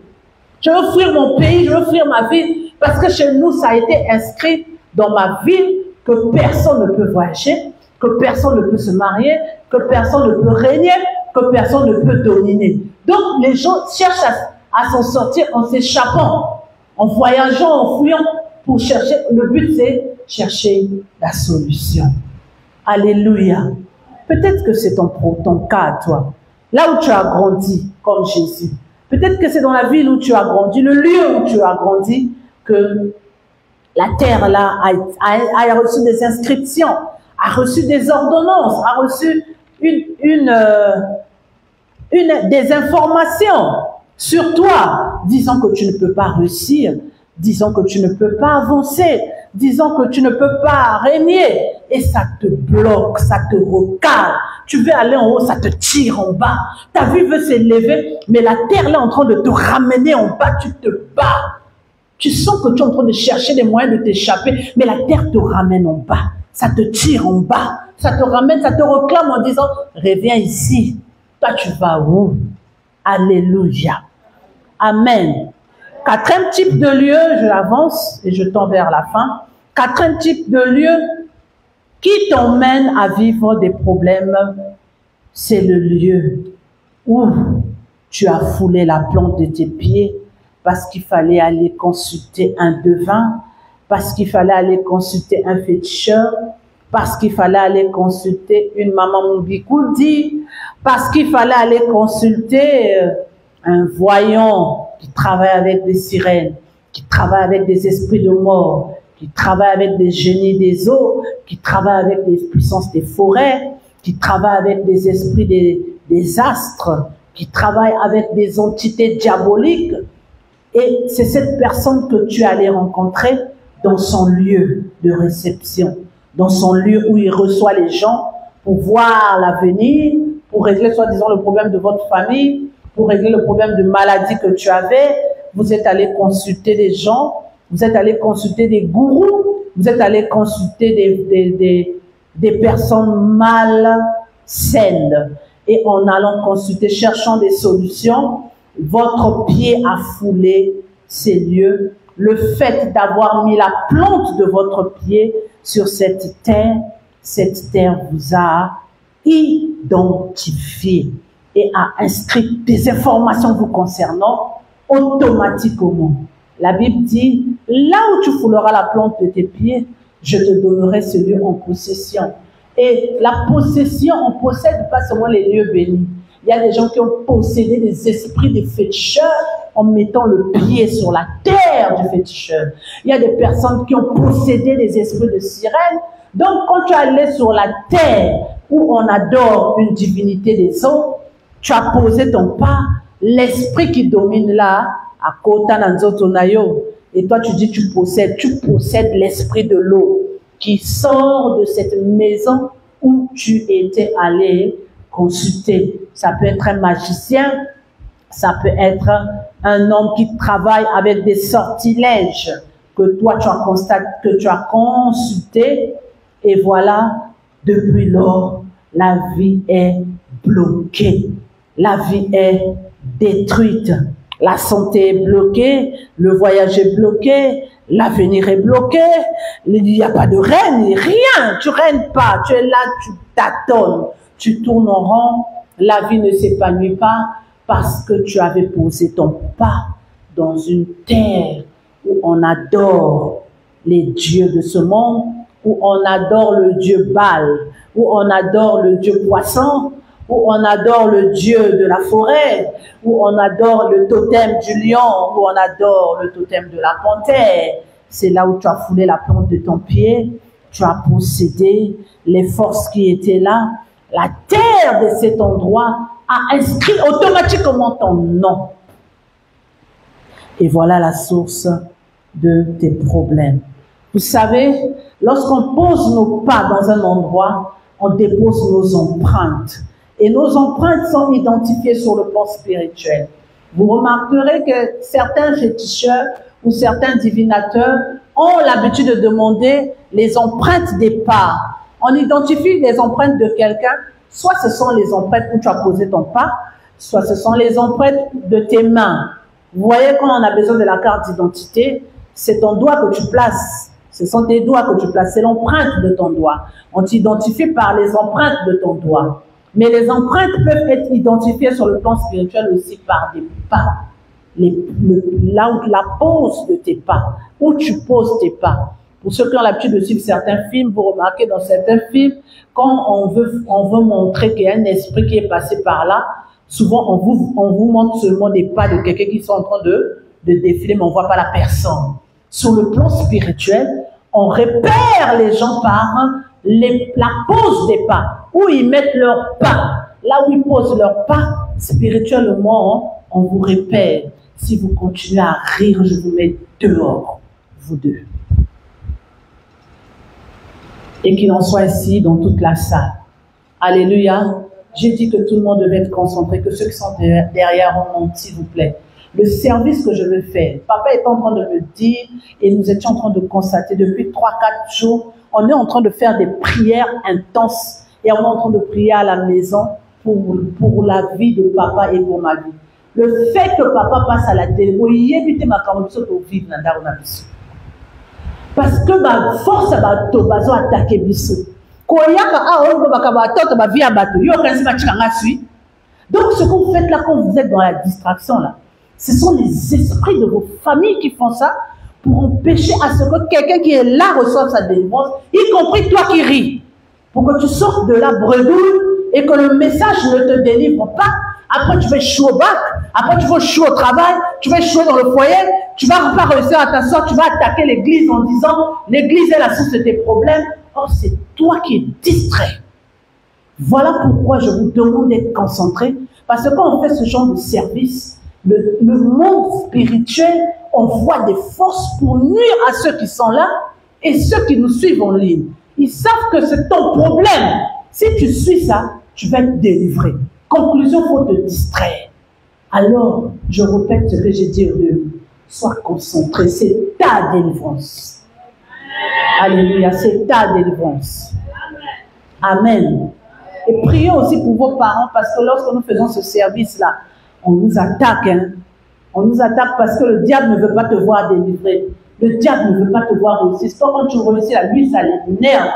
Je veux fuir mon pays, je veux fuir ma ville parce que chez nous, ça a été inscrit dans ma ville que personne ne peut voyager, que personne ne peut se marier, que personne ne peut régner, que personne ne peut dominer. Donc, les gens cherchent à s'en sortir en s'échappant, en voyageant, en fouillant pour chercher. Le but, c'est chercher la solution. Alléluia. Peut-être que c'est ton cas à toi. Là où tu as grandi, comme Jésus. Peut-être que c'est dans la ville où tu as grandi, le lieu où tu as grandi, que la terre là a reçu des inscriptions, a reçu des ordonnances, a reçu des informations sur toi, disant que tu ne peux pas réussir, disant que tu ne peux pas avancer, disant que tu ne peux pas régner. Et ça te bloque, ça te recale. Tu veux aller en haut, ça te tire en bas. Ta vie veut s'élever, mais la terre là est en train de te ramener en bas, tu te bats. Tu sens que tu es en train de chercher des moyens de t'échapper, mais la terre te ramène en bas. Ça te tire en bas. Ça te ramène, ça te réclame en disant, reviens ici. Toi, tu vas où? Alléluia. Amen. Quatrième type de lieu, je l'avance et je tends vers la fin. Quatrième type de lieu qui t'emmène à vivre des problèmes, c'est le lieu où tu as foulé la plante de tes pieds parce qu'il fallait aller consulter un devin, parce qu'il fallait aller consulter un féticheur, parce qu'il fallait aller consulter une maman Mubikoudi, parce qu'il fallait aller consulter un voyant qui travaille avec des sirènes, qui travaille avec des esprits de mort, qui travaille avec des génies des eaux, qui travaille avec des puissances des forêts, qui travaille avec des esprits des astres, qui travaille avec des entités diaboliques. Et c'est cette personne que tu allais rencontrer dans son lieu de réception, dans son lieu où il reçoit les gens pour voir l'avenir, pour régler soi-disant le problème de votre famille, pour régler le problème de maladie que tu avais. Vous êtes allé consulter des gens, vous êtes allé consulter des gourous, vous êtes allé consulter des personnes malsaines. Et en allant consulter, cherchant des solutions, votre pied a foulé ces lieux. Le fait d'avoir mis la plante de votre pied sur cette terre vous a identifié et a inscrit des informations vous concernant automatiquement. La Bible dit, là où tu fouleras la plante de tes pieds, je te donnerai ce lieu en possession. Et la possession, on ne possède pas seulement les lieux bénis. Il y a des gens qui ont possédé des esprits de féticheurs en mettant le pied sur la terre du féticheur. Il y a des personnes qui ont possédé des esprits de sirène. Donc, quand tu es allé sur la terre où on adore une divinité des eaux, tu as posé ton pas, l'esprit qui domine là, à Kota Nanzotonayo, et toi tu dis tu possèdes l'esprit de l'eau qui sort de cette maison où tu étais allé consulter. Ça peut être un magicien, ça peut être un homme qui travaille avec des sortilèges que toi tu as constaté, que tu as consulté, et voilà, depuis lors, la vie est bloquée, la vie est détruite, la santé est bloquée, le voyage est bloqué, l'avenir est bloqué, il n'y a pas de règne, rien, tu règnes pas, tu es là, tu tâtonnes, tu tournes en rond, la vie ne s'épanouit pas parce que tu avais posé ton pas dans une terre où on adore les dieux de ce monde, où on adore le dieu Baal, où on adore le dieu poisson, où on adore le dieu de la forêt, où on adore le totem du lion, où on adore le totem de la panthère. C'est là où tu as foulé la plante de ton pied, tu as possédé les forces qui étaient là. La terre de cet endroit a inscrit automatiquement ton nom. Et voilà la source de tes problèmes. Vous savez, lorsqu'on pose nos pas dans un endroit, on dépose nos empreintes. Et nos empreintes sont identifiées sur le plan spirituel. Vous remarquerez que certains féticheurs ou certains divinateurs ont l'habitude de demander les empreintes des pas. On identifie les empreintes de quelqu'un, soit ce sont les empreintes où tu as posé ton pas, soit ce sont les empreintes de tes mains. Vous voyez, quand on a besoin de la carte d'identité, c'est ton doigt que tu places. Ce sont tes doigts que tu places, c'est l'empreinte de ton doigt. On t'identifie par les empreintes de ton doigt. Mais les empreintes peuvent être identifiées sur le plan spirituel aussi par des pas. Là où tu la poses de tes pas, où tu poses tes pas. Pour ceux qui ont l'habitude de suivre certains films, vous remarquez dans certains films, quand on veut montrer qu'il y a un esprit qui est passé par là, souvent on vous montre seulement des pas de quelqu'un qui sont en train de défiler, mais on ne voit pas la personne. Sur le plan spirituel, on repère les gens par la pose des pas, où ils mettent leurs pas. Là où ils posent leurs pas, spirituellement, on vous repère. Si vous continuez à rire, je vous mets dehors, vous deux. Et qu'il en soit ainsi dans toute la salle. Alléluia. J'ai dit que tout le monde devait être concentré, que ceux qui sont derrière remontent, s'il vous plaît. Le service que je veux faire, papa est en train de me dire, et nous étions en train de constater depuis 3-4 jours, on est en train de faire des prières intenses, et on est en train de prier à la maison pour la vie de papa et pour ma vie. Le fait que papa passe à la télé, parce que ma force va attaquer Bissou. Donc ce que vous faites là quand vous êtes dans la distraction là, ce sont les esprits de vos familles qui font ça pour empêcher à ce que quelqu'un qui est là reçoive sa délivrance, y compris toi qui ris, pour que tu sortes de la bredouille et que le message ne te délivre pas. Après tu vas échouer au bac, après tu vas échouer au travail, tu vas échouer dans le foyer, tu vas pas réussir à t'asseoir, tu vas attaquer l'église en disant l'église est la source de tes problèmes. Or c'est toi qui es distrait. Voilà pourquoi je vous demande d'être concentré, parce que quand on fait ce genre de service, le monde spirituel envoie des forces pour nuire à ceux qui sont là et ceux qui nous suivent en ligne. Ils savent que c'est ton problème. Si tu suis ça, tu vas être délivré. Conclusion, il faut te distraire. Alors, je répète ce que j'ai dit au début. Sois concentré, c'est ta délivrance. Alléluia, c'est ta délivrance. Amen. Et priez aussi pour vos parents, parce que lorsque nous faisons ce service-là, on nous attaque. Hein? On nous attaque parce que le diable ne veut pas te voir délivré. Le diable ne veut pas te voir réussir. Quand tu réussis, à lui, ça l'énerve.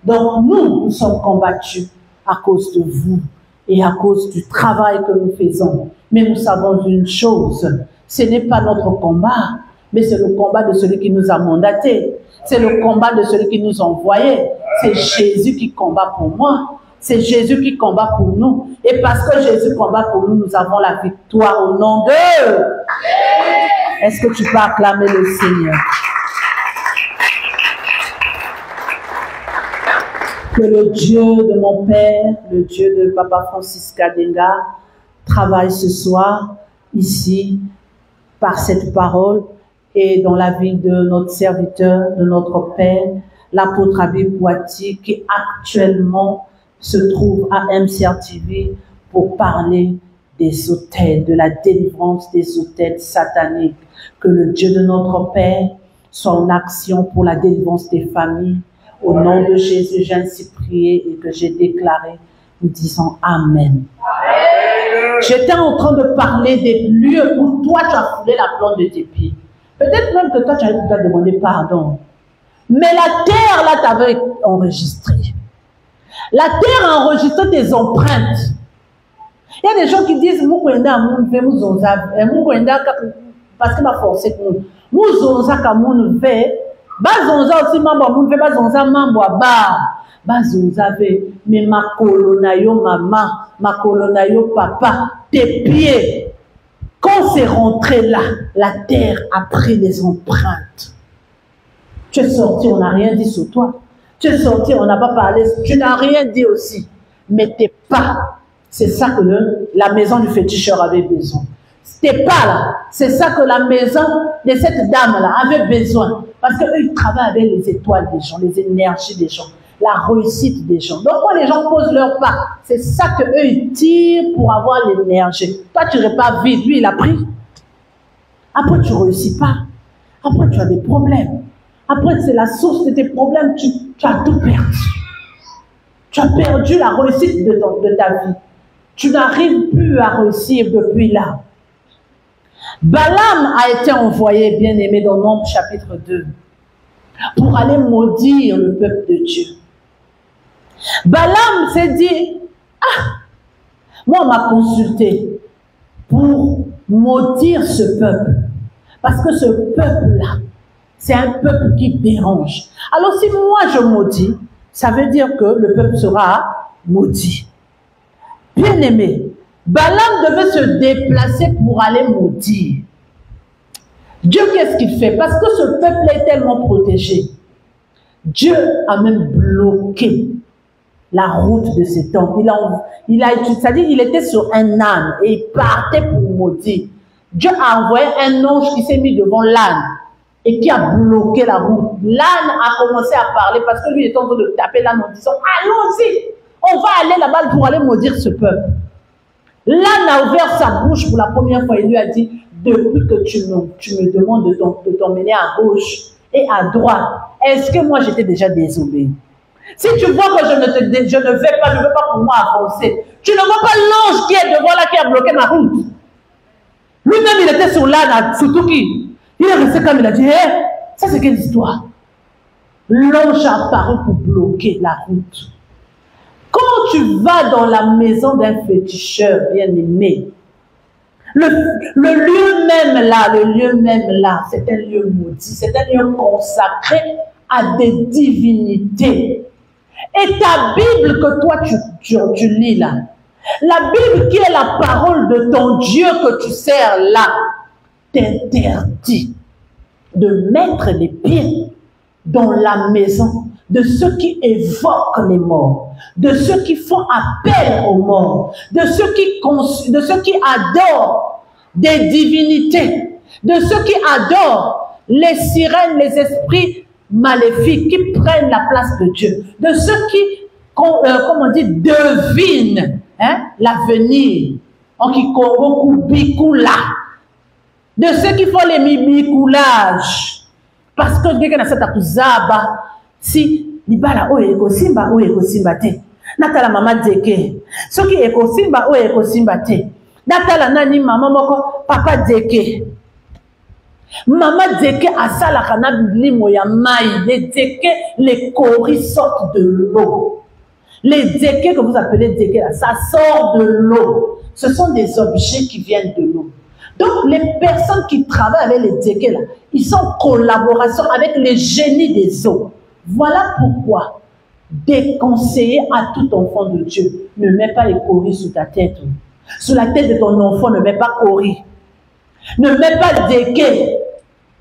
Donc nous sommes combattus à cause de vous et à cause du travail que nous faisons. Mais nous savons une chose, ce n'est pas notre combat, mais c'est le combat de celui qui nous a mandatés. C'est le combat de celui qui nous a envoyés. c'est Jésus qui combat pour moi. C'est Jésus qui combat pour nous. Et parce que Jésus combat pour nous, nous avons la victoire au nom d'eux. Est-ce que tu peux acclamer le Seigneur? Que le Dieu de mon Père, le Dieu de Papa Francis Kadenga, travaille ce soir, ici, par cette parole, et dans la vie de notre serviteur, de notre Père, l'apôtre Abbé Poitiers, qui actuellement se trouve à MCR TV pour parler des autels, de la délivrance des autels sataniques. Que le Dieu de notre Père soit en action pour la délivrance des familles. Au nom de Jésus, j'ai ainsi prié et que j'ai déclaré, nous disons Amen. J'étais en train de parler des lieux où toi tu as foulé la plante de tes pieds. Peut-être même que toi tu as demandé pardon. Mais la terre là t'avait enregistré. La terre a enregistré tes empreintes. Il y a des gens qui disent parce que m'a forcé que Mouzonza kamoun ve bazonza aussi mambo moun ve bazonza mambo ba bazonza ve mais ma colonna yo maman ma colonna yo papa tes pieds quand c'est rentré là la terre a pris les empreintes. Tu es sorti, on n'a rien dit sur toi. Tu es sorti, on n'a pas parlé, tu n'as rien dit aussi. Mais tes pas, c'est ça que la maison du féticheur avait besoin. Tes pas là, c'est ça que la maison de cette dame-là avait besoin. Parce qu'eux, ils travaillent avec les étoiles des gens, les énergies des gens, la réussite des gens. Donc quand les gens posent leurs pas, c'est ça qu'eux, ils tirent pour avoir l'énergie. Toi, tu n'aurais pas vite, lui, il a pris. Après, tu ne réussis pas. Après, tu as des problèmes. Après, c'est la source de tes problèmes. Tu as tout perdu. Tu as perdu la réussite de ta vie. Tu n'arrives plus à réussir depuis là. Balaam a été envoyé, bien aimé, dans Nombre chapitre 2, pour aller maudire le peuple de Dieu. Balaam s'est dit, moi on m'a consulté pour maudire ce peuple. Parce que ce peuple-là, c'est un peuple qui dérange. Alors si moi je maudis, ça veut dire que le peuple sera maudit. Bien aimé, Balaam devait se déplacer pour aller maudire. Dieu, qu'est-ce qu'il fait? Parce que ce peuple est tellement protégé. Dieu a même bloqué la route de cet homme. C'est-à-dire il était sur un âne et il partait pour maudire. Dieu a envoyé un ange qui s'est mis devant l'âne et qui a bloqué la route. L'âne a commencé à parler parce que lui était en train de taper l'âne en disant « Allons-y, on va aller là-bas pour aller maudire ce peuple. » L'âne a ouvert sa bouche pour la première fois et lui a dit « Depuis que tu me demandes de t'emmener à gauche et à droite, est-ce que moi j'étais déjà désobéi? Si tu vois que je ne veux pas pour moi avancer, tu ne vois pas l'ange qui est devant là qui a bloqué ma route. » Lui-même il était sur l'âne, surtout qui il est resté comme il a dit, hey, ça c'est quelle histoire? L'ange a apparu pour bloquer la route. Quand tu vas dans la maison d'un féticheur bien-aimé, le lieu même là, c'est un lieu maudit, c'est un lieu consacré à des divinités. Et ta Bible que toi tu lis là, la Bible qui est la parole de ton Dieu que tu sers là, t'interdit de mettre les pieds dans la maison de ceux qui évoquent les morts, de ceux qui font appel aux morts, de ceux qui adorent des divinités, de ceux qui adorent les sirènes, les esprits maléfiques qui prennent la place de Dieu, de ceux qui, devinent l'avenir, en qui de ceux qui font les mimiculages. Parce que quelqu'un a cette akuzaba, si libala o ekosimba te. Natala mama deke. Ceux qui ekosimba o ekosimba te. Natala nani mama moko papa deke. Mama deke asala kana limo ya mai. Les deke, les coris sortent de l'eau. Les deke que vous appelez deke là, ça sort de l'eau. Ce sont des objets qui viennent de l'eau. Donc, les personnes qui travaillent avec les djekés là, ils sont en collaboration avec les génies des eaux. Voilà pourquoi déconseillé à tout enfant de Dieu. Ne mets pas les coris sur ta tête. Sur la tête de ton enfant, ne mets pas coris. Ne mets pas déqué,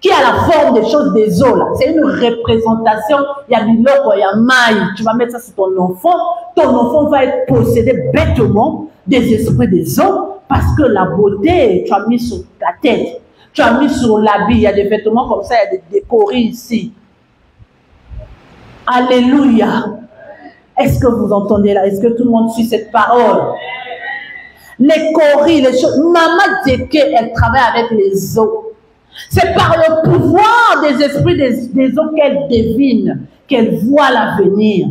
qui a la forme des choses des eaux. C'est une représentation. Il y a du loco, il y a maille. Tu vas mettre ça sur ton enfant va être possédé bêtement des esprits des eaux parce que la beauté, tu as mis sur ta tête. Tu as mis sur l'habit. Il y a des vêtements comme ça, il y a des coris ici. Alléluia. Est-ce que vous entendez là? Est-ce que tout le monde suit cette parole? Les coris, les choses. Maman Deke, elle travaille avec les eaux. C'est par le pouvoir des esprits des eaux qu'elle devine, qu'elle voit l'avenir.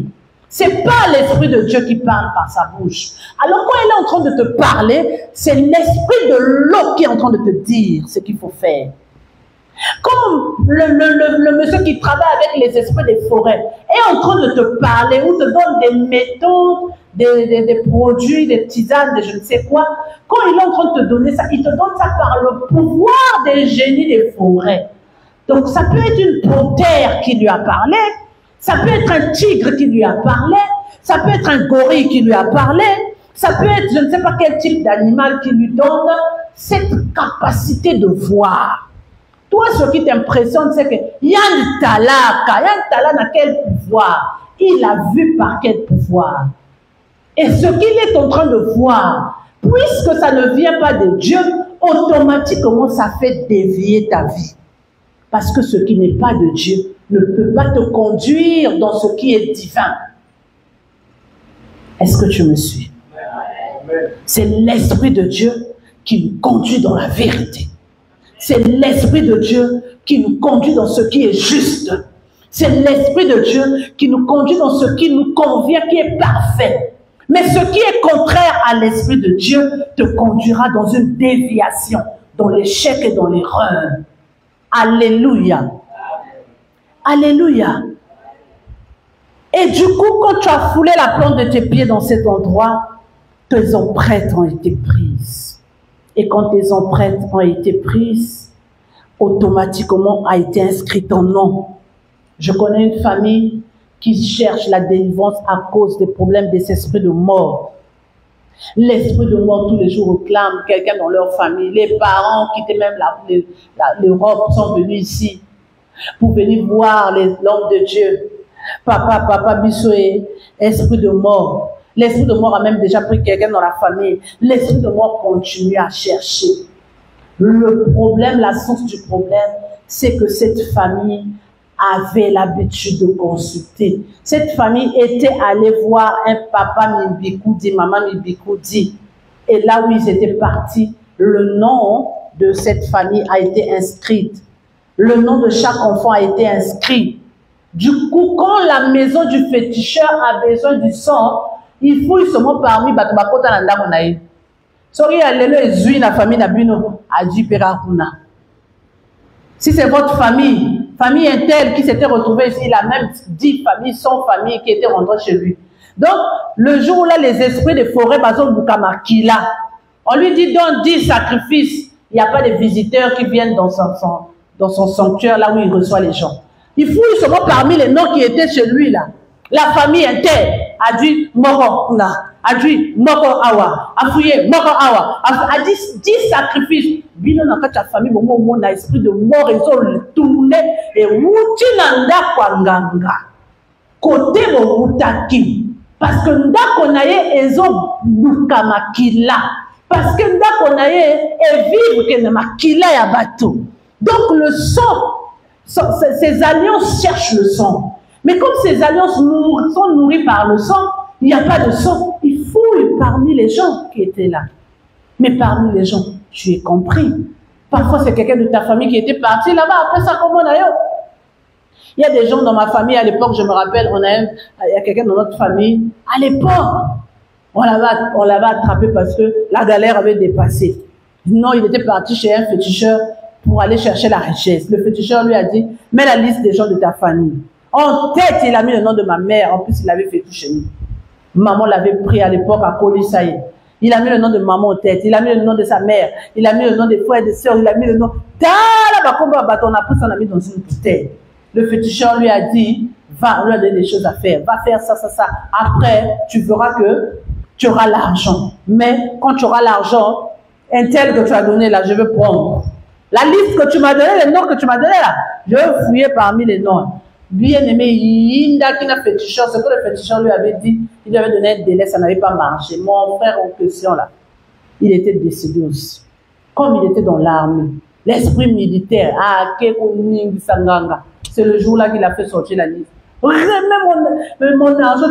C'est pas l'esprit de Dieu qui parle par sa bouche. Alors quand elle est en train de te parler, c'est l'esprit de l'eau qui est en train de te dire ce qu'il faut faire. Comme le monsieur qui travaille avec les esprits des forêts est en train de te parler ou te donne des méthodes, des produits, des tisanes, des je ne sais quoi. Quand il est en train de te donner ça, il te donne ça par le pouvoir des génies des forêts. Donc ça peut être une panthère qui lui a parlé, ça peut être un tigre qui lui a parlé, ça peut être un gorille qui lui a parlé, ça peut être je ne sais pas quel type d'animal qui lui donne cette capacité de voir. Toi, ce qui t'impressionne, c'est que Yann Tala n'a quel pouvoir? Il a vu par quel pouvoir? Et ce qu'il est en train de voir, puisque ça ne vient pas de Dieu, automatiquement, ça fait dévier ta vie. Parce que ce qui n'est pas de Dieu ne peut pas te conduire dans ce qui est divin. Est-ce que tu me suis? C'est l'Esprit de Dieu qui nous conduit dans la vérité. C'est l'Esprit de Dieu qui nous conduit dans ce qui est juste. C'est l'Esprit de Dieu qui nous conduit dans ce qui nous convient, qui est parfait. Mais ce qui est contraire à l'Esprit de Dieu te conduira dans une déviation, dans l'échec et dans l'erreur. Alléluia. Alléluia. Et du coup, quand tu as foulé la plante de tes pieds dans cet endroit, tes empreintes ont été prises. Et quand tes empreintes ont été prises, automatiquement a été inscrit ton nom. Je connais une famille qui cherche la délivrance à cause des problèmes des esprits de mort. L'esprit de mort tous les jours réclame quelqu'un dans leur famille. Les parents qui étaient même l'Europe sont venus ici pour venir voir l'homme de Dieu. Papa, Bissoé, esprit de mort. L'esprit de mort a même déjà pris quelqu'un dans la famille. L'esprit de mort continue à chercher. Le problème, la source du problème, c'est que cette famille avait l'habitude de consulter. Cette famille était allée voir un papa Mibikoudi, maman Mibikoudi. Et là où ils étaient partis, le nom de cette famille a été inscrit. Le nom de chaque enfant a été inscrit. Du coup, quand la maison du féticheur a besoin du sang, il fouille seulement parmi Batubakota Nanda Monaï. Sori alelo ezui na famille Nabino a dit Perakuna. Si c'est votre famille interne qui s'était retrouvée ici, il a même 10 familles, 100 familles qui étaient rentrées chez lui. Donc, le jour où là, les esprits des forêts, on lui dit donc 10 sacrifices. Il n'y a pas de visiteurs qui viennent dans son sanctuaire, là où il reçoit les gens. Il fouille seulement parmi les noms qui étaient chez lui là. La famille interne a dit Moko Na, a dit Moko Awa, a fouillé Moko Awa, a dit 10 sacrifices. Bino na kata famille, bon na esprit de mort, ils ont tourné et wuti nanda kwa nganga. Côté wutaki. Parce que ndako na ye ezo bukamakila. Parce que ndako na ye e vivre que na makila ya bateau. Donc le sang, ces alliances cherchent le sang. Mais comme ces alliances sont nourries par le sang, il n'y a pas de sang. Il fouille parmi les gens qui étaient là. Mais parmi les gens, tu es compris. Parfois, c'est quelqu'un de ta famille qui était parti là-bas. Après ça, comment d'ailleurs? Il y a des gens dans ma famille, à l'époque, je me rappelle, il y a quelqu'un dans notre famille. À l'époque, on l'avait attrapé parce que la galère avait dépassé. Non, il était parti chez un féticheur pour aller chercher la richesse. Le féticheur lui a dit, mets la liste des gens de ta famille. En tête, il a mis le nom de ma mère. En plus, il avait fait tout chez nous. Maman l'avait pris à l'époque à Kolisaï. Il a mis le nom de maman en tête. Il a mis le nom de sa mère. Il a mis le nom des frères et des sœurs. Il a mis le nom. On a pris ça, on a mis dans une bouteille. Le féticheur lui a dit, va leur donner des choses à faire, va faire ça, ça, ça. Après, tu verras que tu auras l'argent. Mais quand tu auras l'argent, un tel que tu as donné là, je veux prendre. La liste que tu m'as donné, les noms que tu m'as donné là, je vais fouiller parmi les noms. Bien aimé, Yinda qui n'a féticheur, ce que le féticheur lui avait dit, il lui avait donné un délai, ça n'avait pas marché. Mon frère en question là, il était décédé aussi. Comme il était dans l'armée, l'esprit militaire, c'est le jour-là qu'il a fait sortir la liste. Remets mon argent,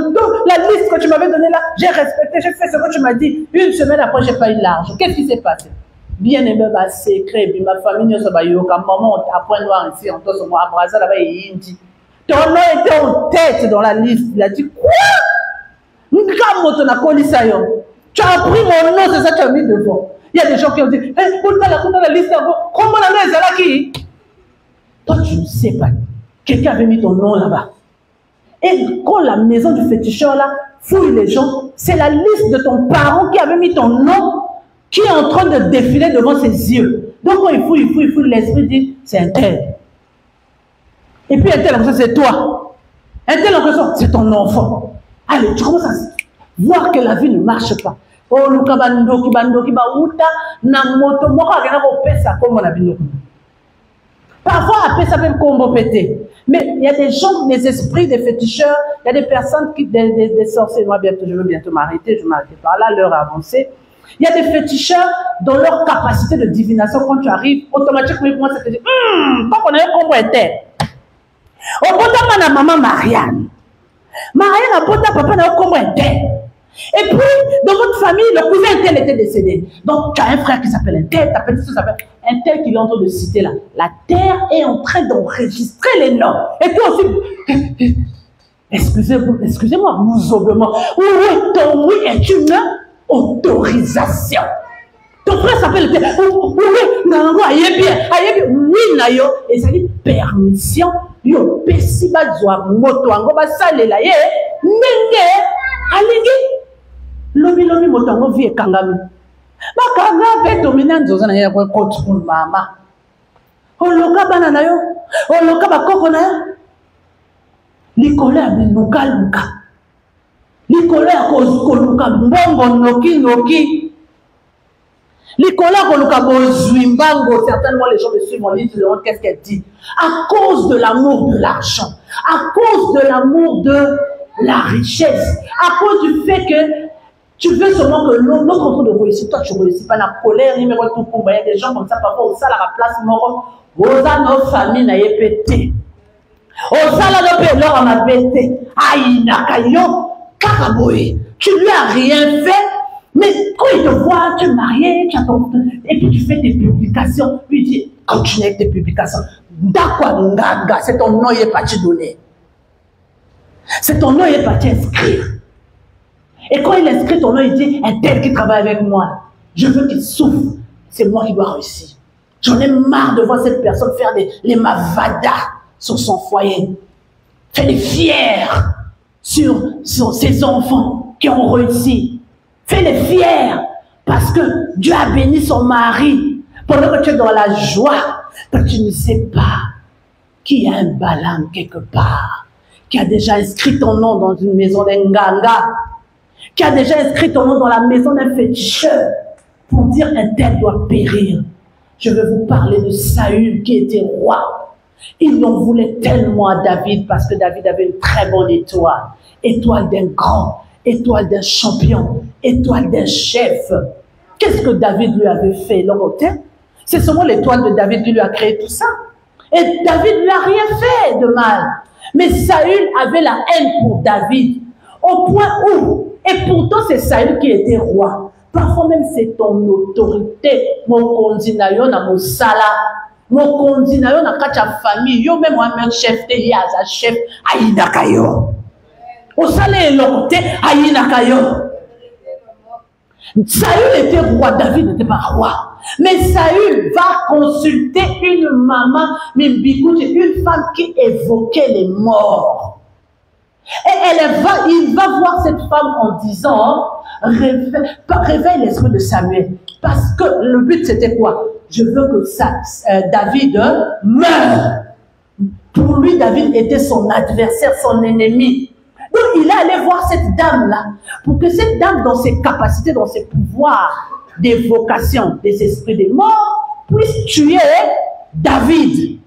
la liste que tu m'avais donnée là, j'ai respecté, j'ai fait ce que tu m'as dit. Une semaine après, j'ai pas eu l'argent. Qu'est-ce qui s'est passé? Bien aimé, ma secret, ma famille, maman, après noir ici, on tosse moi, abrasa là-bas, et il dit, ton nom était en tête dans la liste. Il a dit, quoi? Tu as pris mon nom, c'est ça que tu as mis devant. Il y a des gens qui ont dit, hey, la liste, comment la liste là qui? Toi, tu ne sais pas. Quelqu'un avait mis ton nom là-bas. Et quand la maison du féticheur là fouille les gens, c'est la liste de ton parent qui avait mis ton nom qui est en train de défiler devant ses yeux. Donc quand il fouille, l'esprit dit, c'est un tel. Et puis un tel, c'est toi. Un tel, c'est ton enfant. Allez, tu commences à voir que la vie ne marche pas. Oh, parfois, après ça peut combo péter. Mais il y a des gens, des esprits, des féticheurs, il y a des personnes, des sorciers. Moi, bientôt, je veux bientôt m'arrêter, je m'arrête par là, l'heure avancée. Il y a des féticheurs dans leur capacité de divination. Quand tu arrives, automatiquement, ça te dit, tant qu'on a un combo était. Au bout d'un moment, maman Marianne. Marianne, au bout d'un papa, n'a un combo était. Et puis, dans votre famille, le cousin tel était décédé. Donc, tu as un frère qui s'appelle un tel, ta petite soeur s'appelle un tel qui est en train de citer là. La terre est en train d'enregistrer les noms. Et puis aussi, excusez-moi, moussoblement. Oui, ton oui est une autorisation. Ton frère s'appelle tel. Oui, non, aïe bien, oui, nayo. Et ça dit permission. Yo, pesiba zoa moto ango ba sale la ye, nenge, alingi. Lobi motango vie kangami. Bakanga pe dominant nzoza na ya kwa coach pour mama. Oloka bana na yo, oloka bakoko na yo. Likolo ya binuka luka. Likolo ya koluka mbongo noki. Likolo ya koluka bozwimbango, certainement les gens me suivent en ligne, ils demandent qu'est-ce qu'elle dit. À cause de l'amour de l'argent, à cause de l'amour de la richesse, à cause du fait que tu veux seulement que l'autre en train de réussir, toi tu ne réussis pas, la colère, il y a des gens comme ça, parfois au salaire à la place, osa nos familles n'a pété. Au salaire de père, on a pété. Aïe, nakayo, kakaboy, tu lui as rien fait, mais quand il te voit, tu es marié, tu as ton... et puis tu fais tes publications, lui dit, continue avec tes publications. D'accord, c'est ton nom, il est parti donner. C'est ton nom, il est parti inscrire. Et quand il inscrit ton nom, il dit, un tel qui travaille avec moi, je veux qu'il souffre, c'est moi qui dois réussir. J'en ai marre de voir cette personne faire les mavadas sur son foyer. Faire des fiers sur ses enfants qui ont réussi. Fais-les fiers parce que Dieu a béni son mari. Pendant que tu es dans la joie, que tu ne sais pas qu'il y a un Balaam quelque part, qui a déjà inscrit ton nom dans une maison d'un ganga, qui a déjà inscrit ton nom dans la maison d'un féticheur, pour dire un tel doit périr. Je vais vous parler de Saül qui était roi. Il en voulait tellement à David parce que David avait une très bonne étoile. Étoile d'un grand, étoile d'un champion, étoile d'un chef. Qu'est-ce que David lui avait fait, l'autre? C'est seulement l'étoile de David qui lui a créé tout ça. Et David ne lui a rien fait de mal. Mais Saül avait la haine pour David. Au point où, et pourtant c'est Saül qui était roi. Parfois même c'est ton autorité. Mon condinayon na mon sala. Mon condinayon na kacha famille. Yo même moi-même chef de yaza chef aïna kayo. Au salé l'autorité aïna kayo. Saül était roi, David n'était pas roi. Mais Saül va consulter une maman, une femme qui évoquait les morts. Et il va voir cette femme en disant, réveille l'esprit de Samuel. Parce que le but c'était quoi? Je veux que David meure. Pour lui, David était son adversaire, son ennemi. Donc, il est allé voir cette dame-là, pour que cette dame, dans ses capacités, dans ses pouvoirs d'évocation des esprits des morts, puisse tuer David.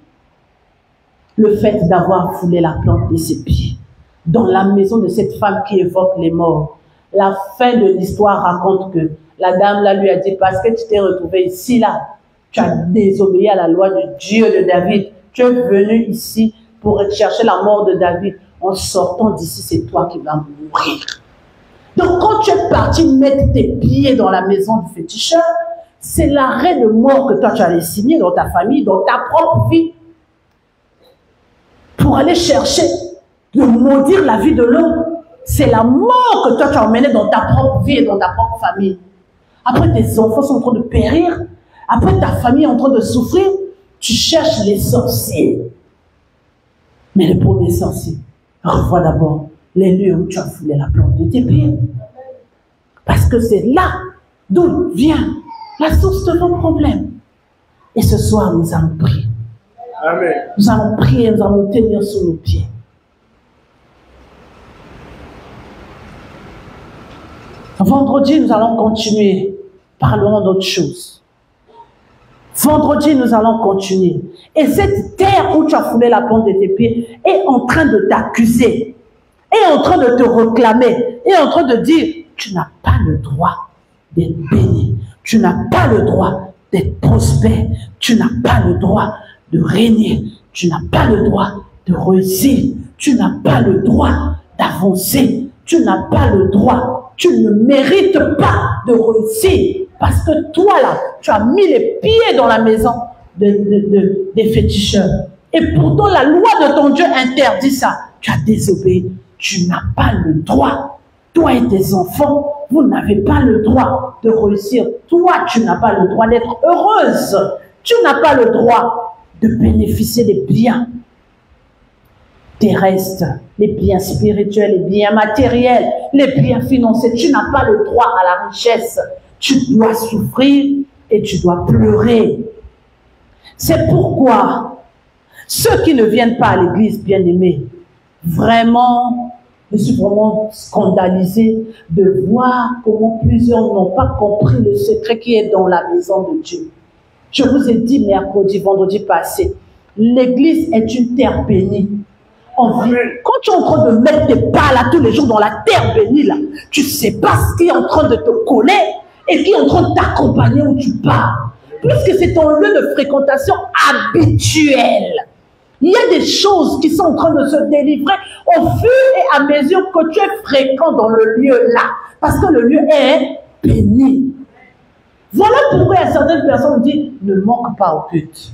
Le fait d'avoir foulé la plante de ses pieds dans la maison de cette femme qui évoque les morts. La fin de l'histoire raconte que la dame là lui a dit, parce que tu t'es retrouvé ici là, tu as désobéi à la loi du Dieu de David. Tu es venu ici pour chercher la mort de David. En sortant d'ici, c'est toi qui vas mourir. Donc quand tu es parti mettre tes pieds dans la maison du féticheur, c'est l'arrêt de mort que toi tu allais signer dans ta famille, dans ta propre vie, pour aller chercher de maudire la vie de l'homme. C'est la mort que toi tu as emmenée dans ta propre vie et dans ta propre famille. Après tes enfants sont en train de périr, après ta famille est en train de souffrir, tu cherches les sorciers. Mais le premier sorcier, revois d'abord les lieux où tu as foulé la plante de tes pieds. Parce que c'est là d'où vient la source de nos problèmes. Et ce soir, nous allons prier. Amen. Nous allons prier, nous allons tenir sur nos pieds. Vendredi, nous allons continuer. Parlons d'autre chose. Vendredi, nous allons continuer. Et cette terre où tu as foulé la plante de tes pieds est en train de t'accuser, est en train de te réclamer, est en train de dire, tu n'as pas le droit d'être béni, tu n'as pas le droit d'être prospère, tu n'as pas le droit de régner, tu n'as pas le droit de réussir, tu n'as pas le droit d'avancer, tu n'as pas le droit, tu ne mérites pas de réussir. Parce que toi, là, tu as mis les pieds dans la maison des féticheurs. Et pourtant, la loi de ton Dieu interdit ça. Tu as désobéi. Tu n'as pas le droit. Toi et tes enfants, vous n'avez pas le droit de réussir. Toi, tu n'as pas le droit d'être heureuse. Tu n'as pas le droit de bénéficier des biens terrestres, les biens spirituels, les biens matériels, les biens financiers. Tu n'as pas le droit à la richesse. Tu dois souffrir et tu dois pleurer. C'est pourquoi ceux qui ne viennent pas à l'église, bien-aimés, vraiment, je suis vraiment scandalisé de voir comment plusieurs n'ont pas compris le secret qui est dans la maison de Dieu. Je vous ai dit mercredi, vendredi passé, l'église est une terre bénie. Quand tu es en train de mettre tes pas là tous les jours dans la terre bénie, là, tu ne sais pas ce qui est en train de te coller et qui est en train de t'accompagner où tu pars. Puisque c'est ton lieu de fréquentation habituel. Il y a des choses qui sont en train de se délivrer au fur et à mesure que tu es fréquent dans le lieu là. Parce que le lieu est béni. Voilà pourquoi il y a certaines personnes qui disent, ne manque pas au culte.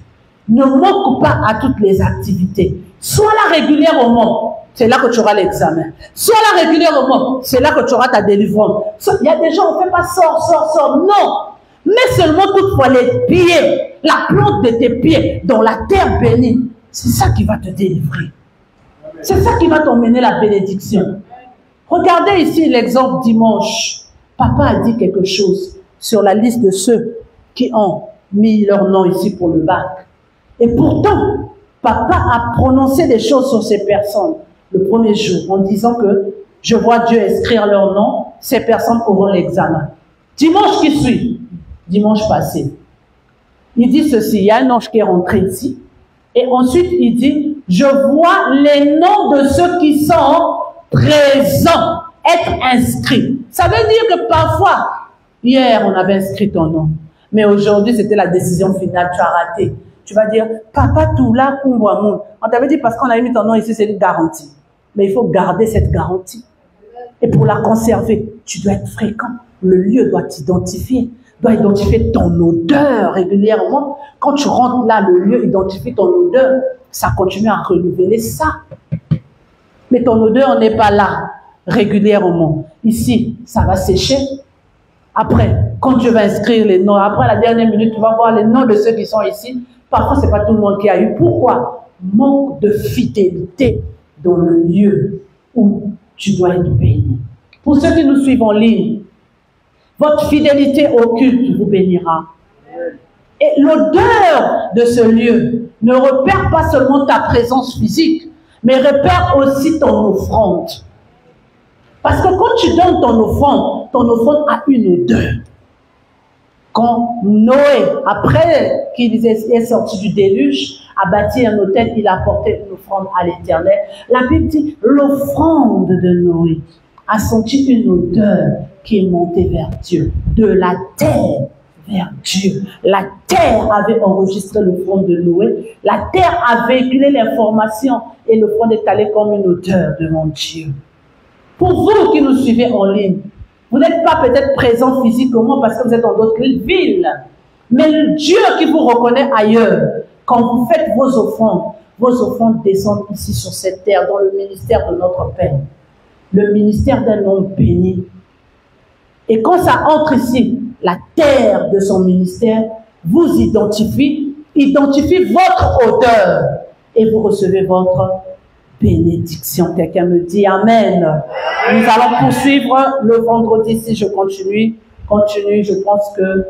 Ne manque pas à toutes les activités. Sois là régulièrement, c'est là que tu auras l'examen. Sois là régulièrement, c'est là que tu auras ta délivrance. Il y a des gens, on ne fait pas sors. Non. Mais seulement toutefois les pieds, la plante de tes pieds dans la terre bénie. C'est ça qui va te délivrer. C'est ça qui va t'emmener la bénédiction. Regardez ici l'exemple dimanche. Papa a dit quelque chose sur la liste de ceux qui ont mis leur nom ici pour le bac. Et pourtant, papa a prononcé des choses sur ces personnes le premier jour en disant que je vois Dieu inscrire leur nom, ces personnes auront l'examen. Dimanche qui suit, dimanche passé, il dit ceci, il y a un ange qui est rentré ici, et ensuite il dit, je vois les noms de ceux qui sont présents être inscrits. Ça veut dire que parfois, hier on avait inscrit ton nom, mais aujourd'hui c'était la décision finale, tu as raté. Tu vas dire, papa tout là, on t'avait dit parce qu'on a mis ton nom ici, c'est une garantie. Mais il faut garder cette garantie. Et pour la conserver, tu dois être fréquent. Le lieu doit t'identifier, doit identifier ton odeur régulièrement. Quand tu rentres là, le lieu identifie ton odeur. Ça continue à renouveler ça. Mais ton odeur n'est pas là régulièrement. Ici, ça va sécher. Après, quand tu vas inscrire les noms, après la dernière minute, tu vas voir les noms de ceux qui sont ici. Parfois, ce n'est pas tout le monde qui a eu. Pourquoi? Manque de fidélité dans le lieu où tu dois être béni. Pour ceux qui nous suivent en ligne, votre fidélité au culte vous bénira. Et l'odeur de ce lieu ne repère pas seulement ta présence physique, mais repère aussi ton offrande. Parce que quand tu donnes ton offrande a une odeur. Quand Noé, après qu'il est sorti du déluge, a bâti un autel, il a apporté une offrande à l'Éternel. La Bible dit, l'offrande de Noé a senti une odeur qui est montée vers Dieu, de la terre vers Dieu. La terre avait enregistré l'offrande de Noé, la terre a véhiculé l'information et l'offrande est allée comme une odeur devant Dieu. Pour vous qui nous suivez en ligne, vous n'êtes pas peut-être présent physiquement parce que vous êtes dans d'autres villes, mais le Dieu qui vous reconnaît ailleurs, quand vous faites vos offrandes descendent ici sur cette terre, dans le ministère de notre Père, le ministère d'un homme béni. Et quand ça entre ici, la terre de son ministère vous identifie votre odeur et vous recevez votre bénédiction. Quelqu'un me dit Amen. Nous allons poursuivre le vendredi si je continue. Je pense que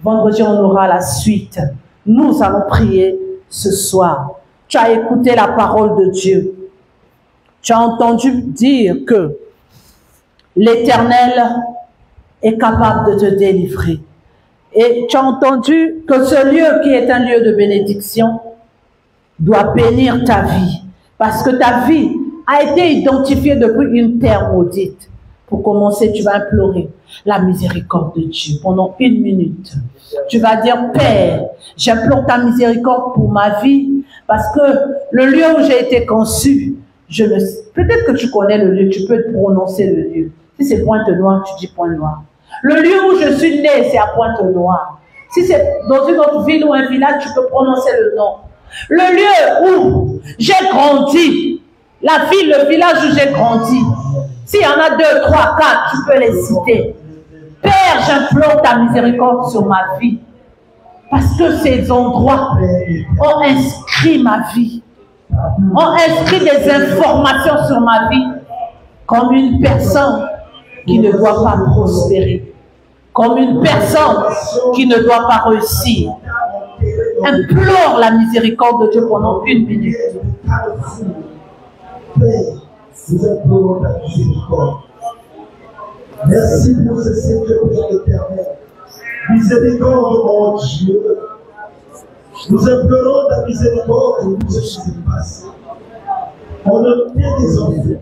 vendredi on aura la suite. Nous allons prier ce soir. Tu as écouté la parole de Dieu. Tu as entendu dire que l'Éternel est capable de te délivrer. Et tu as entendu que ce lieu qui est un lieu de bénédiction doit bénir ta vie. Parce que ta vie a été identifiée depuis une terre maudite. Pour commencer, tu vas implorer la miséricorde de Dieu pendant 1 minute. Tu vas dire, Père, j'implore ta miséricorde pour ma vie. Parce que le lieu où j'ai été conçu, peut-être que tu connais le lieu, tu peux prononcer le lieu. Si c'est Pointe-Noire, tu dis Pointe-Noire. Le lieu où je suis né, c'est à Pointe-Noire. Si c'est dans une autre ville ou un village, tu peux prononcer le nom. Le lieu où j'ai grandi, la ville, le village où j'ai grandi. S'il y en a 2, 3, 4, tu peux les citer. Père, j'implore ta miséricorde sur ma vie. Parce que ces endroits ont inscrit ma vie. Ont inscrit des informations sur ma vie. Comme une personne qui ne doit pas prospérer. Comme une personne qui ne doit pas réussir. Implore la miséricorde de Dieu pendant 1 minute. Père, nous implorons ta miséricorde. Merci pour ce Seigneur éternel. Miséricorde, mon Dieu. Nous implorons ta miséricorde pour ce qui s'est passé. On a fait des enfants.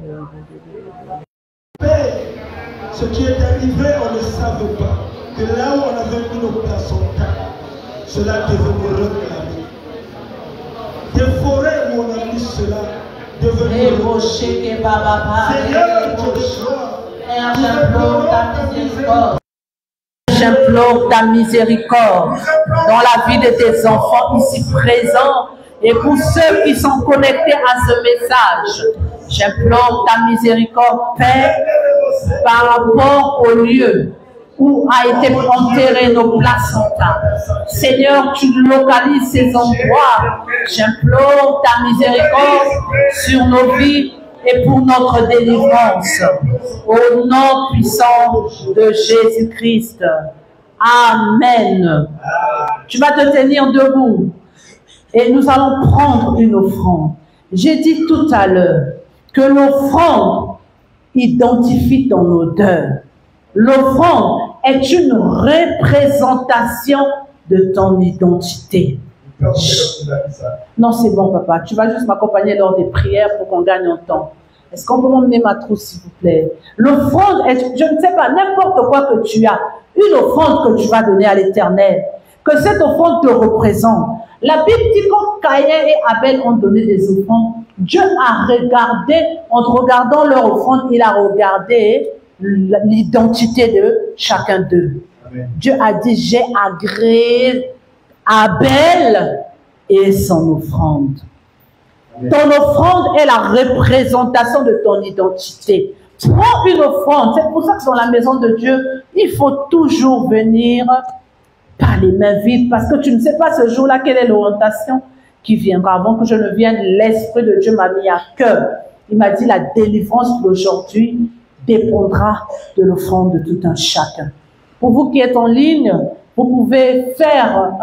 Père, ce qui est arrivé, on ne savait pas. Que là où on avait mis nos pères son cas, cela devenait réclamé. Des forêts où on a mis cela devenait réclamé. Seigneur, j'implore ta miséricorde dans la vie de tes enfants ici présents et pour ceux qui sont connectés à ce message. J'implore ta miséricorde, Père, par rapport au lieu où a été enterré nos placenta. Seigneur, tu localises ces endroits. J'implore ta miséricorde sur nos vies et pour notre délivrance. Au nom puissant de Jésus-Christ. Amen. Tu vas te tenir debout et nous allons prendre une offrande. J'ai dit tout à l'heure que l'offrande identifie ton odeur. L'offrande est une représentation de ton identité. Non, c'est bon, papa. Tu vas juste m'accompagner lors des prières pour qu'on gagne en temps. Est-ce qu'on peut m'emmener ma trousse, s'il vous plaît? L'offrande est, je ne sais pas, n'importe quoi que tu as, une offrande que tu vas donner à l'Éternel, que cette offrande te représente. La Bible dit quand Caïn et Abel ont donné des offrandes, Dieu a regardé, en regardant leur offrande, il a regardé l'identité de chacun d'eux. Dieu a dit, j'ai agréé Abel et son offrande. Ton offrande est la représentation de ton identité. Prends une offrande. C'est pour ça que dans la maison de Dieu, il faut toujours venir par les mains vides. Parce que tu ne sais pas ce jour-là quelle est l'orientation qui viendra. Avant que je ne vienne, l'Esprit de Dieu m'a mis à cœur. Il m'a dit la délivrance d'aujourd'hui dépendra de l'offrande de tout un chacun. Pour vous qui êtes en ligne, Vous pouvez faire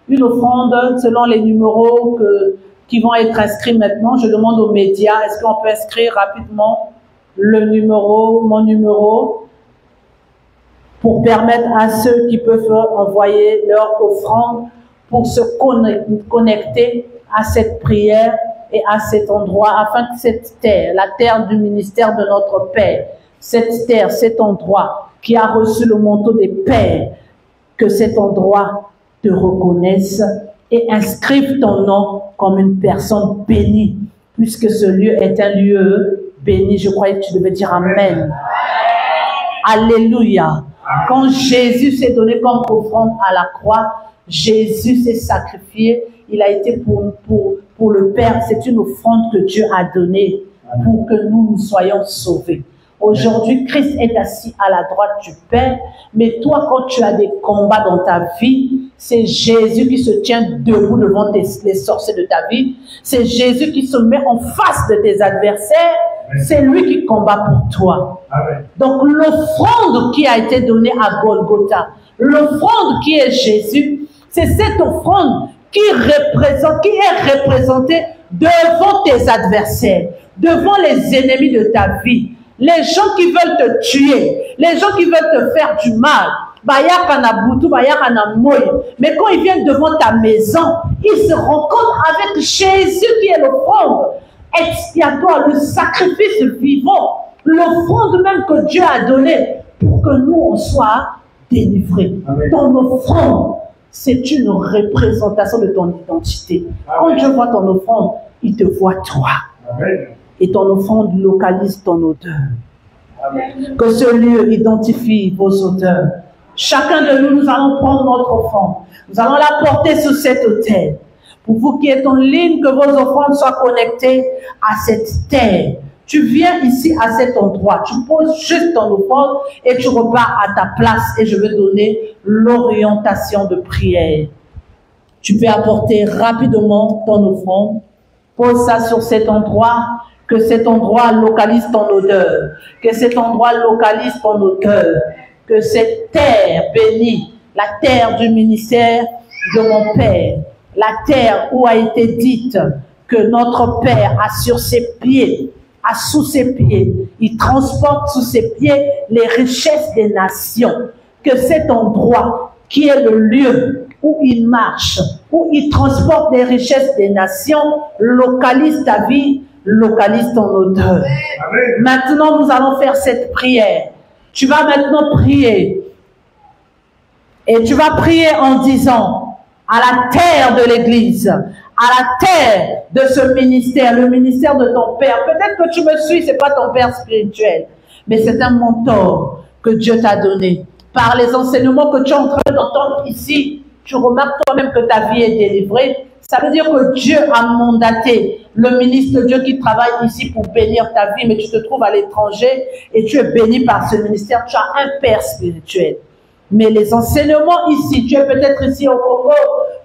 une offrande selon les numéros qui vont être inscrits maintenant. Je demande aux médias, est-ce qu'on peut inscrire rapidement le numéro, mon numéro, pour permettre à ceux qui peuvent envoyer leur offrande pour se connecter à cette prière et à cet endroit, afin que cette terre, la terre du ministère de notre Père, cette terre, cet endroit qui a reçu le manteau des pères, que cet endroit te reconnaisse et inscrive ton nom comme une personne bénie, puisque ce lieu est un lieu béni. Je croyais que tu devais dire Amen. Alléluia. Quand Jésus s'est donné comme offrande à la croix, Jésus s'est sacrifié. Il a été pour le Père. C'est une offrande que Dieu a donnée pour que nous soyons sauvés. Aujourd'hui, Christ est assis à la droite du Père, mais toi, quand tu as des combats dans ta vie, c'est Jésus qui se tient debout devant les sorciers de ta vie. C'est Jésus qui se met en face de tes adversaires. C'est lui qui combat pour toi. Amen. Donc, l'offrande qui a été donnée à Golgotha, l'offrande qui est Jésus, c'est cette offrande qui est représentée devant tes adversaires, devant les ennemis de ta vie. Les gens qui veulent te tuer, les gens qui veulent te faire du mal, mais quand ils viennent devant ta maison, ils se rencontrent avec Jésus qui est l'offrande expiatoire, le sacrifice vivant, l'offrande même que Dieu a donnée pour que nous on soit délivrés. Amen. Ton offrande, c'est une représentation de ton identité. Amen. Quand Dieu voit ton offrande, il te voit toi. Amen. Et ton offrande localise ton odeur. Amen. Que ce lieu identifie vos odeurs. Chacun de nous, nous allons prendre notre offrande. Nous allons la porter sur cet autel. Pour vous qui êtes en ligne, que vos offrandes soient connectées à cette terre. Tu viens ici à cet endroit. Tu poses juste ton offrande et tu repars à ta place. Et je vais donner l'orientation de prière. Tu peux apporter rapidement ton offrande. Pose ça sur cet endroit. Que cet endroit localise ton odeur. Que cet endroit localise ton odeur. Que cette terre bénie, la terre du ministère de mon Père, la terre où a été dite que notre Père a sur ses pieds, a sous ses pieds, il transporte sous ses pieds les richesses des nations. Que cet endroit qui est le lieu où il marche, où il transporte les richesses des nations, localise ta vie, localise ton odeur. Amen. Maintenant, nous allons faire cette prière. Tu vas maintenant prier. Et tu vas prier en disant à la terre de l'Église, à la terre de ce ministère, le ministère de ton Père. Peut-être que tu me suis, c'est pas ton Père spirituel, mais c'est un mentor que Dieu t'a donné. Par les enseignements que tu es en train d'entendre ici, tu remarques toi-même que ta vie est délivrée. Ça veut dire que Dieu a mandaté le ministre de Dieu qui travaille ici pour bénir ta vie, mais tu te trouves à l'étranger et tu es béni par ce ministère. Tu as un Père spirituel. Mais les enseignements ici, tu es peut-être ici au Congo,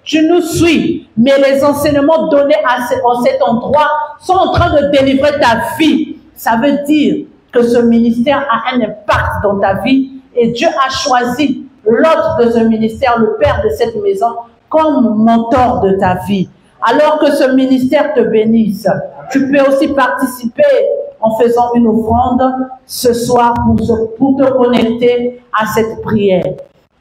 tu nous suis, mais les enseignements donnés en cet endroit sont en train de délivrer ta vie. Ça veut dire que ce ministère a un impact dans ta vie et Dieu a choisi l'hôte de ce ministère, le père de cette maison, comme mentor de ta vie. Alors que ce ministère te bénisse, tu peux aussi participer en faisant une offrande ce soir pour te connecter à cette prière.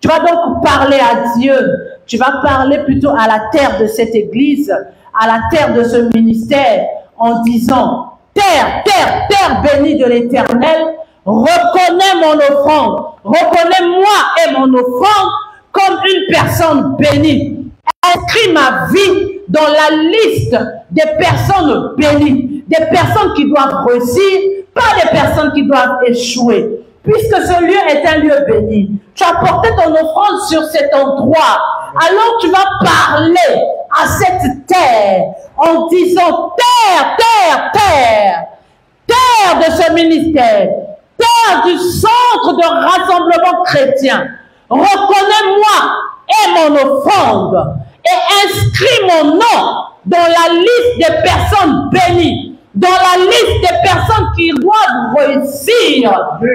Tu vas donc parler à Dieu, tu vas parler plutôt à la terre de cette église, à la terre de ce ministère, en disant: terre, terre, terre bénie de l'Éternel, reconnais mon offrande, reconnais-moi et mon offrande comme une personne bénie. Inscris ma vie dans la liste des personnes bénies, des personnes qui doivent réussir, pas des personnes qui doivent échouer. Puisque ce lieu est un lieu béni, tu as porté ton offrande sur cet endroit. Alors tu vas parler à cette terre en disant: terre, terre, terre, terre de ce ministère, terre du centre de rassemblement chrétien, reconnais-moi et mon offrande et inscris mon nom dans la liste des personnes bénies, dans la liste des personnes qui doivent réussir,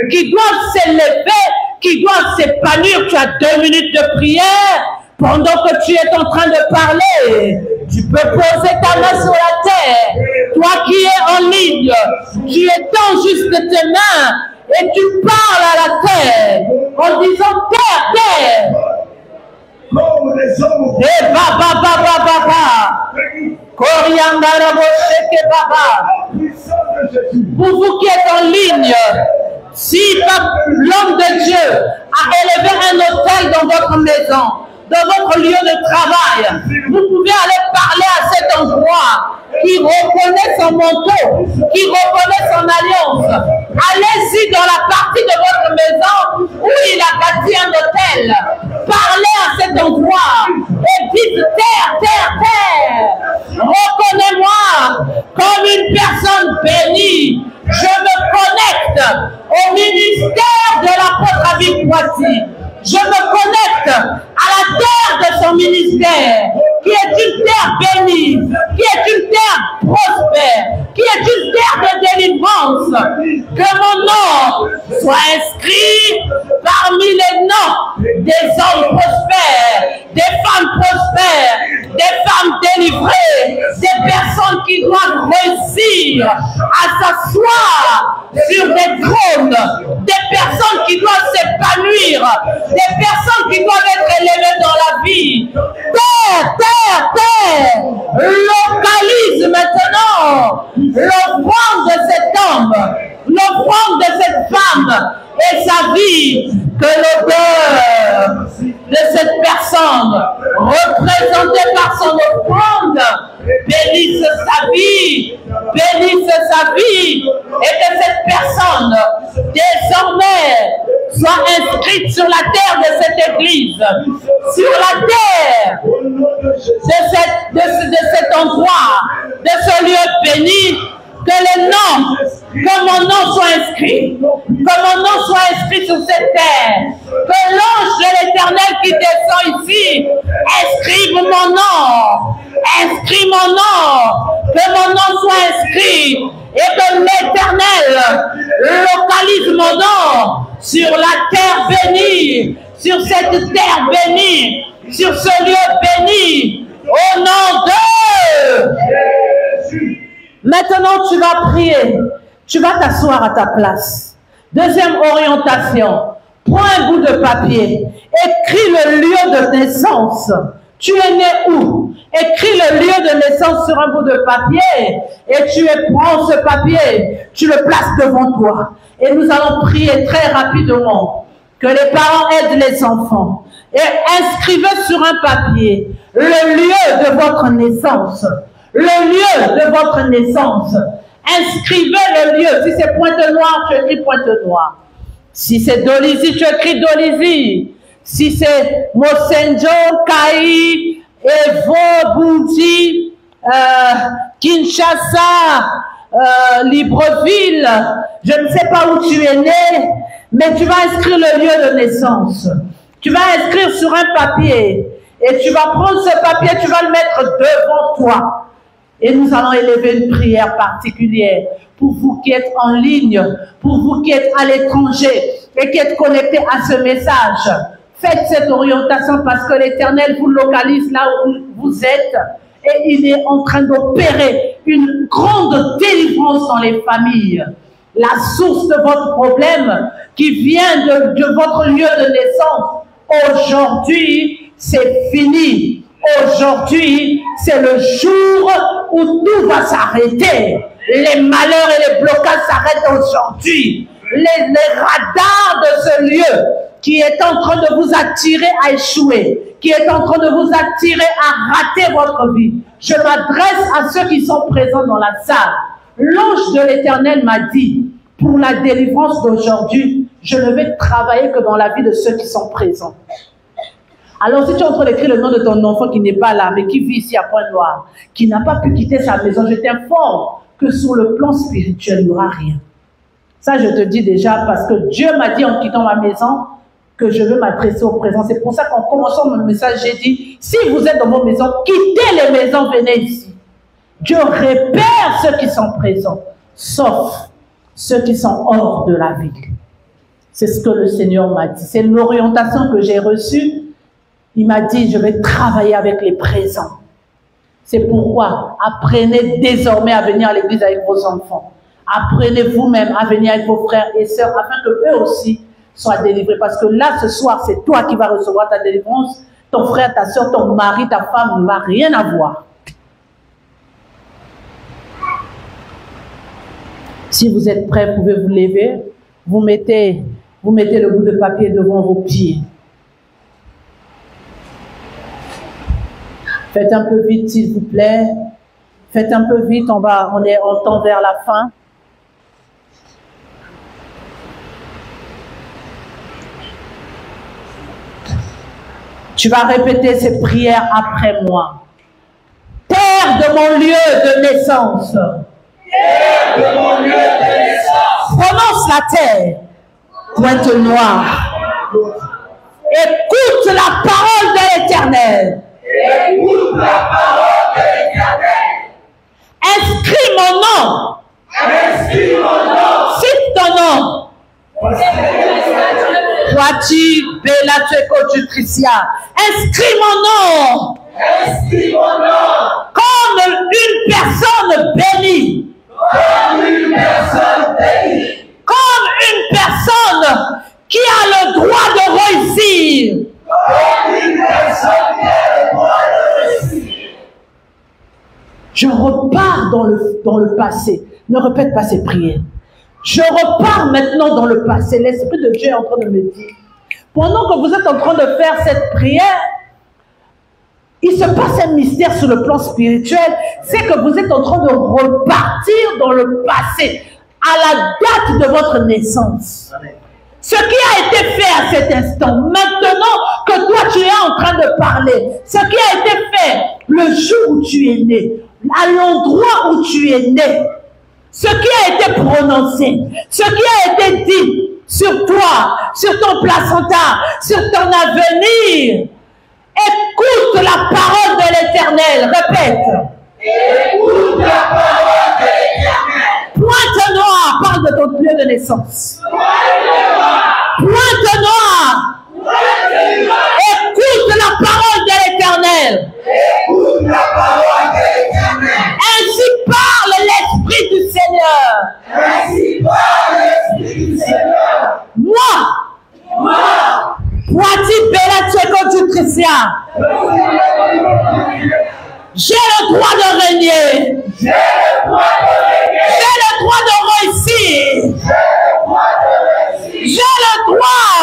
qui doivent s'élever, qui doivent s'épanouir. Tu as 2 minutes de prière. Pendant que tu es en train de parler, tu peux poser ta main sur la terre. Toi qui es en ligne, tu étends juste tes mains et tu parles à la terre en disant terre, terre. Et baba, baba, baba. Coriandara bosheke baba. Pour vous qui êtes en ligne, si l'homme de Dieu a élevé un autel dans votre maison, dans votre lieu de travail, vous pouvez aller parler à cet endroit qui reconnaît son manteau, qui reconnaît son alliance. Allez-y dans la partie de votre maison où il a bâti un hôtel. Parlez à cet endroit et dites terre, terre, terre. Reconnais-moi comme une personne bénie. Je me connecte au ministère de l'apôtre Avik Boissy. Je me connecte à la terre de son ministère, qui est une terre bénie, qui est une terre prospère, qui est une terre de délivrance. Que mon nom soit inscrit parmi les noms des hommes prospères, des femmes prospères, des femmes délivrées, des personnes qui doivent réussir à s'asseoir sur des trônes, des personnes qui doivent s'épanouir, des personnes qui doivent être élevées dans la vie. Terre, terre, terre, localise maintenant l'offrande de cet homme, l'offrande de cette femme et sa vie, que l'odeur de cette personne, représentée par son offrande, bénisse sa vie, et que cette personne, désormais, soit inscrite sur la terre de cette église, sur la terre de cet endroit, de ce lieu béni, que mon nom soit inscrit, sur cette terre, que l'ange de l'Éternel qui descend ici inscrive mon nom, que mon nom soit inscrit, et que l'Éternel localise mon nom sur la terre bénie, sur cette terre bénie, sur ce lieu béni, au nom de Jésus. Maintenant, tu vas prier. Tu vas t'asseoir à ta place. Deuxième orientation. Prends un bout de papier. Écris le lieu de naissance. Tu es né où? Écris le lieu de naissance sur un bout de papier. Et tu prends ce papier. Tu le places devant toi. Et nous allons prier très rapidement. Que les parents aident les enfants. Et inscrivez sur un papier le lieu de votre naissance. Le lieu de votre naissance. Inscrivez le lieu. Si c'est Pointe-Noire, tu écris Pointe-Noire. Si c'est Dolisie, tu écris Dolisie. Si c'est Mosenjo, Kaï, Evo, Boundi, Kinshasa, Libreville, je ne sais pas où tu es né, mais tu vas inscrire le lieu de naissance. Tu vas inscrire sur un papier et tu vas prendre ce papier, tu vas le mettre devant toi. Et nous allons élever une prière particulière pour vous qui êtes en ligne, pour vous qui êtes à l'étranger et qui êtes connectés à ce message. Faites cette orientation parce que l'Éternel vous localise là où vous êtes et il est en train d'opérer une grande délivrance dans les familles. La source de votre problème qui vient de votre lieu de naissance, aujourd'hui, c'est fini. Aujourd'hui, c'est le jour où tout va s'arrêter. Les malheurs et les blocages s'arrêtent aujourd'hui. Les radars de ce lieu qui est en train de vous attirer à échouer, qui est en train de vous attirer à rater votre vie. Je m'adresse à ceux qui sont présents dans la salle. L'ange de l'Éternel m'a dit, pour la délivrance d'aujourd'hui, je ne vais travailler que dans la vie de ceux qui sont présents. Alors, si tu es en train d'écrire le nom de ton enfant qui n'est pas là, mais qui vit ici à Pointe-Noire, qui n'a pas pu quitter sa maison, je t'informe que sur le plan spirituel, il n'y aura rien. Ça, je te dis déjà, parce que Dieu m'a dit en quittant ma maison que je veux m'adresser au présent. C'est pour ça qu'en commençant mon message, j'ai dit, si vous êtes dans vos maisons, quittez les maisons, venez ici. Dieu repère ceux qui sont présents, sauf ceux qui sont hors de la ville. C'est ce que le Seigneur m'a dit. C'est l'orientation que j'ai reçue. Il m'a dit, je vais travailler avec les présents. C'est pourquoi apprenez désormais à venir à l'église avec vos enfants. Apprenez vous-même à venir avec vos frères et sœurs afin que eux aussi soient délivrés. Parce que là, ce soir, c'est toi qui vas recevoir ta délivrance. Ton frère, ta soeur, ton mari, ta femme ne va rien avoir. Si vous êtes prêts, vous pouvez vous lever. Vous mettez le bout de papier devant vos pieds. Faites un peu vite, s'il vous plaît. Faites un peu vite, on tend vers la fin. Tu vas répéter ces prières après moi. Terre de mon lieu de naissance. Terre de mon lieu de naissance. Prononce la terre. Pointe noire. Écoute la parole de l'Éternel. Écoute la parole de l'Éternel. Inscris mon nom. Inscris mon nom. Cite ton nom. Voici Bella Tcheko du Tricia. Inscris mon nom. Inscris mon nom. Comme une personne bénie. Comme une personne bénie. Comme une personne qui a le droit de réussir. Comme une personne qui a le droit de réussir. Je repars dans le passé. Ne répète pas ces prières. Je repars maintenant dans le passé. L'Esprit de Dieu est en train de me dire. Pendant que vous êtes en train de faire cette prière, il se passe un mystère sur le plan spirituel. C'est que vous êtes en train de repartir dans le passé, à la date de votre naissance. Ce qui a été fait à cet instant, maintenant que toi tu es en train de parler, ce qui a été fait le jour où tu es né, à l'endroit où tu es né, ce qui a été prononcé, ce qui a été dit sur toi, sur ton placenta, sur ton avenir, écoute la parole de l'Éternel. Répète. Écoute la parole de l'Éternel. Pointe noire, parle de ton lieu de naissance. Pointe noire. Écoute la parole de l'Éternel. Écoute la parole de l'Éternel. Ainsi parle l'Esprit du Seigneur. Ainsi parle l'Esprit du Seigneur. Moi, Poiti Bella Tcheko du Tricia, j'ai le droit de régner. J'ai le droit de régner. J'ai le droit de réussir. J'ai le droit de réussir. J'ai le droit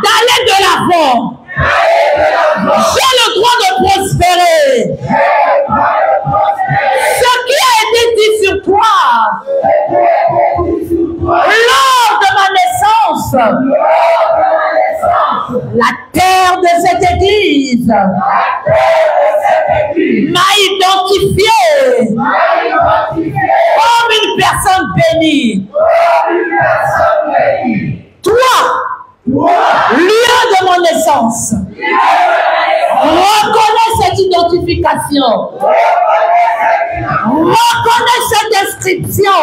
d'aller de l'avant. J'ai le droit de prospérer. Ce qui a été dit sur toi lors de ma naissance, la terre de cette église m'a identifié comme une personne bénie. Toi, lieu de mon naissance, reconnais cette identification. Reconnais cette inscription.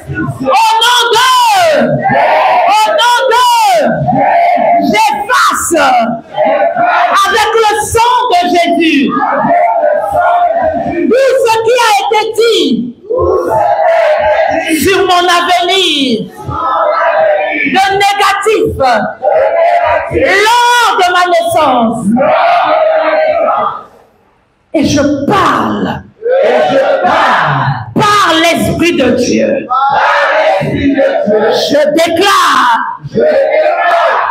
Au nom d'eux, j'efface avec le sang de Jésus tout ce qui a été dit sur mon avenir de négatif lors de ma naissance. Et je parle par l'Esprit de Dieu. Je déclare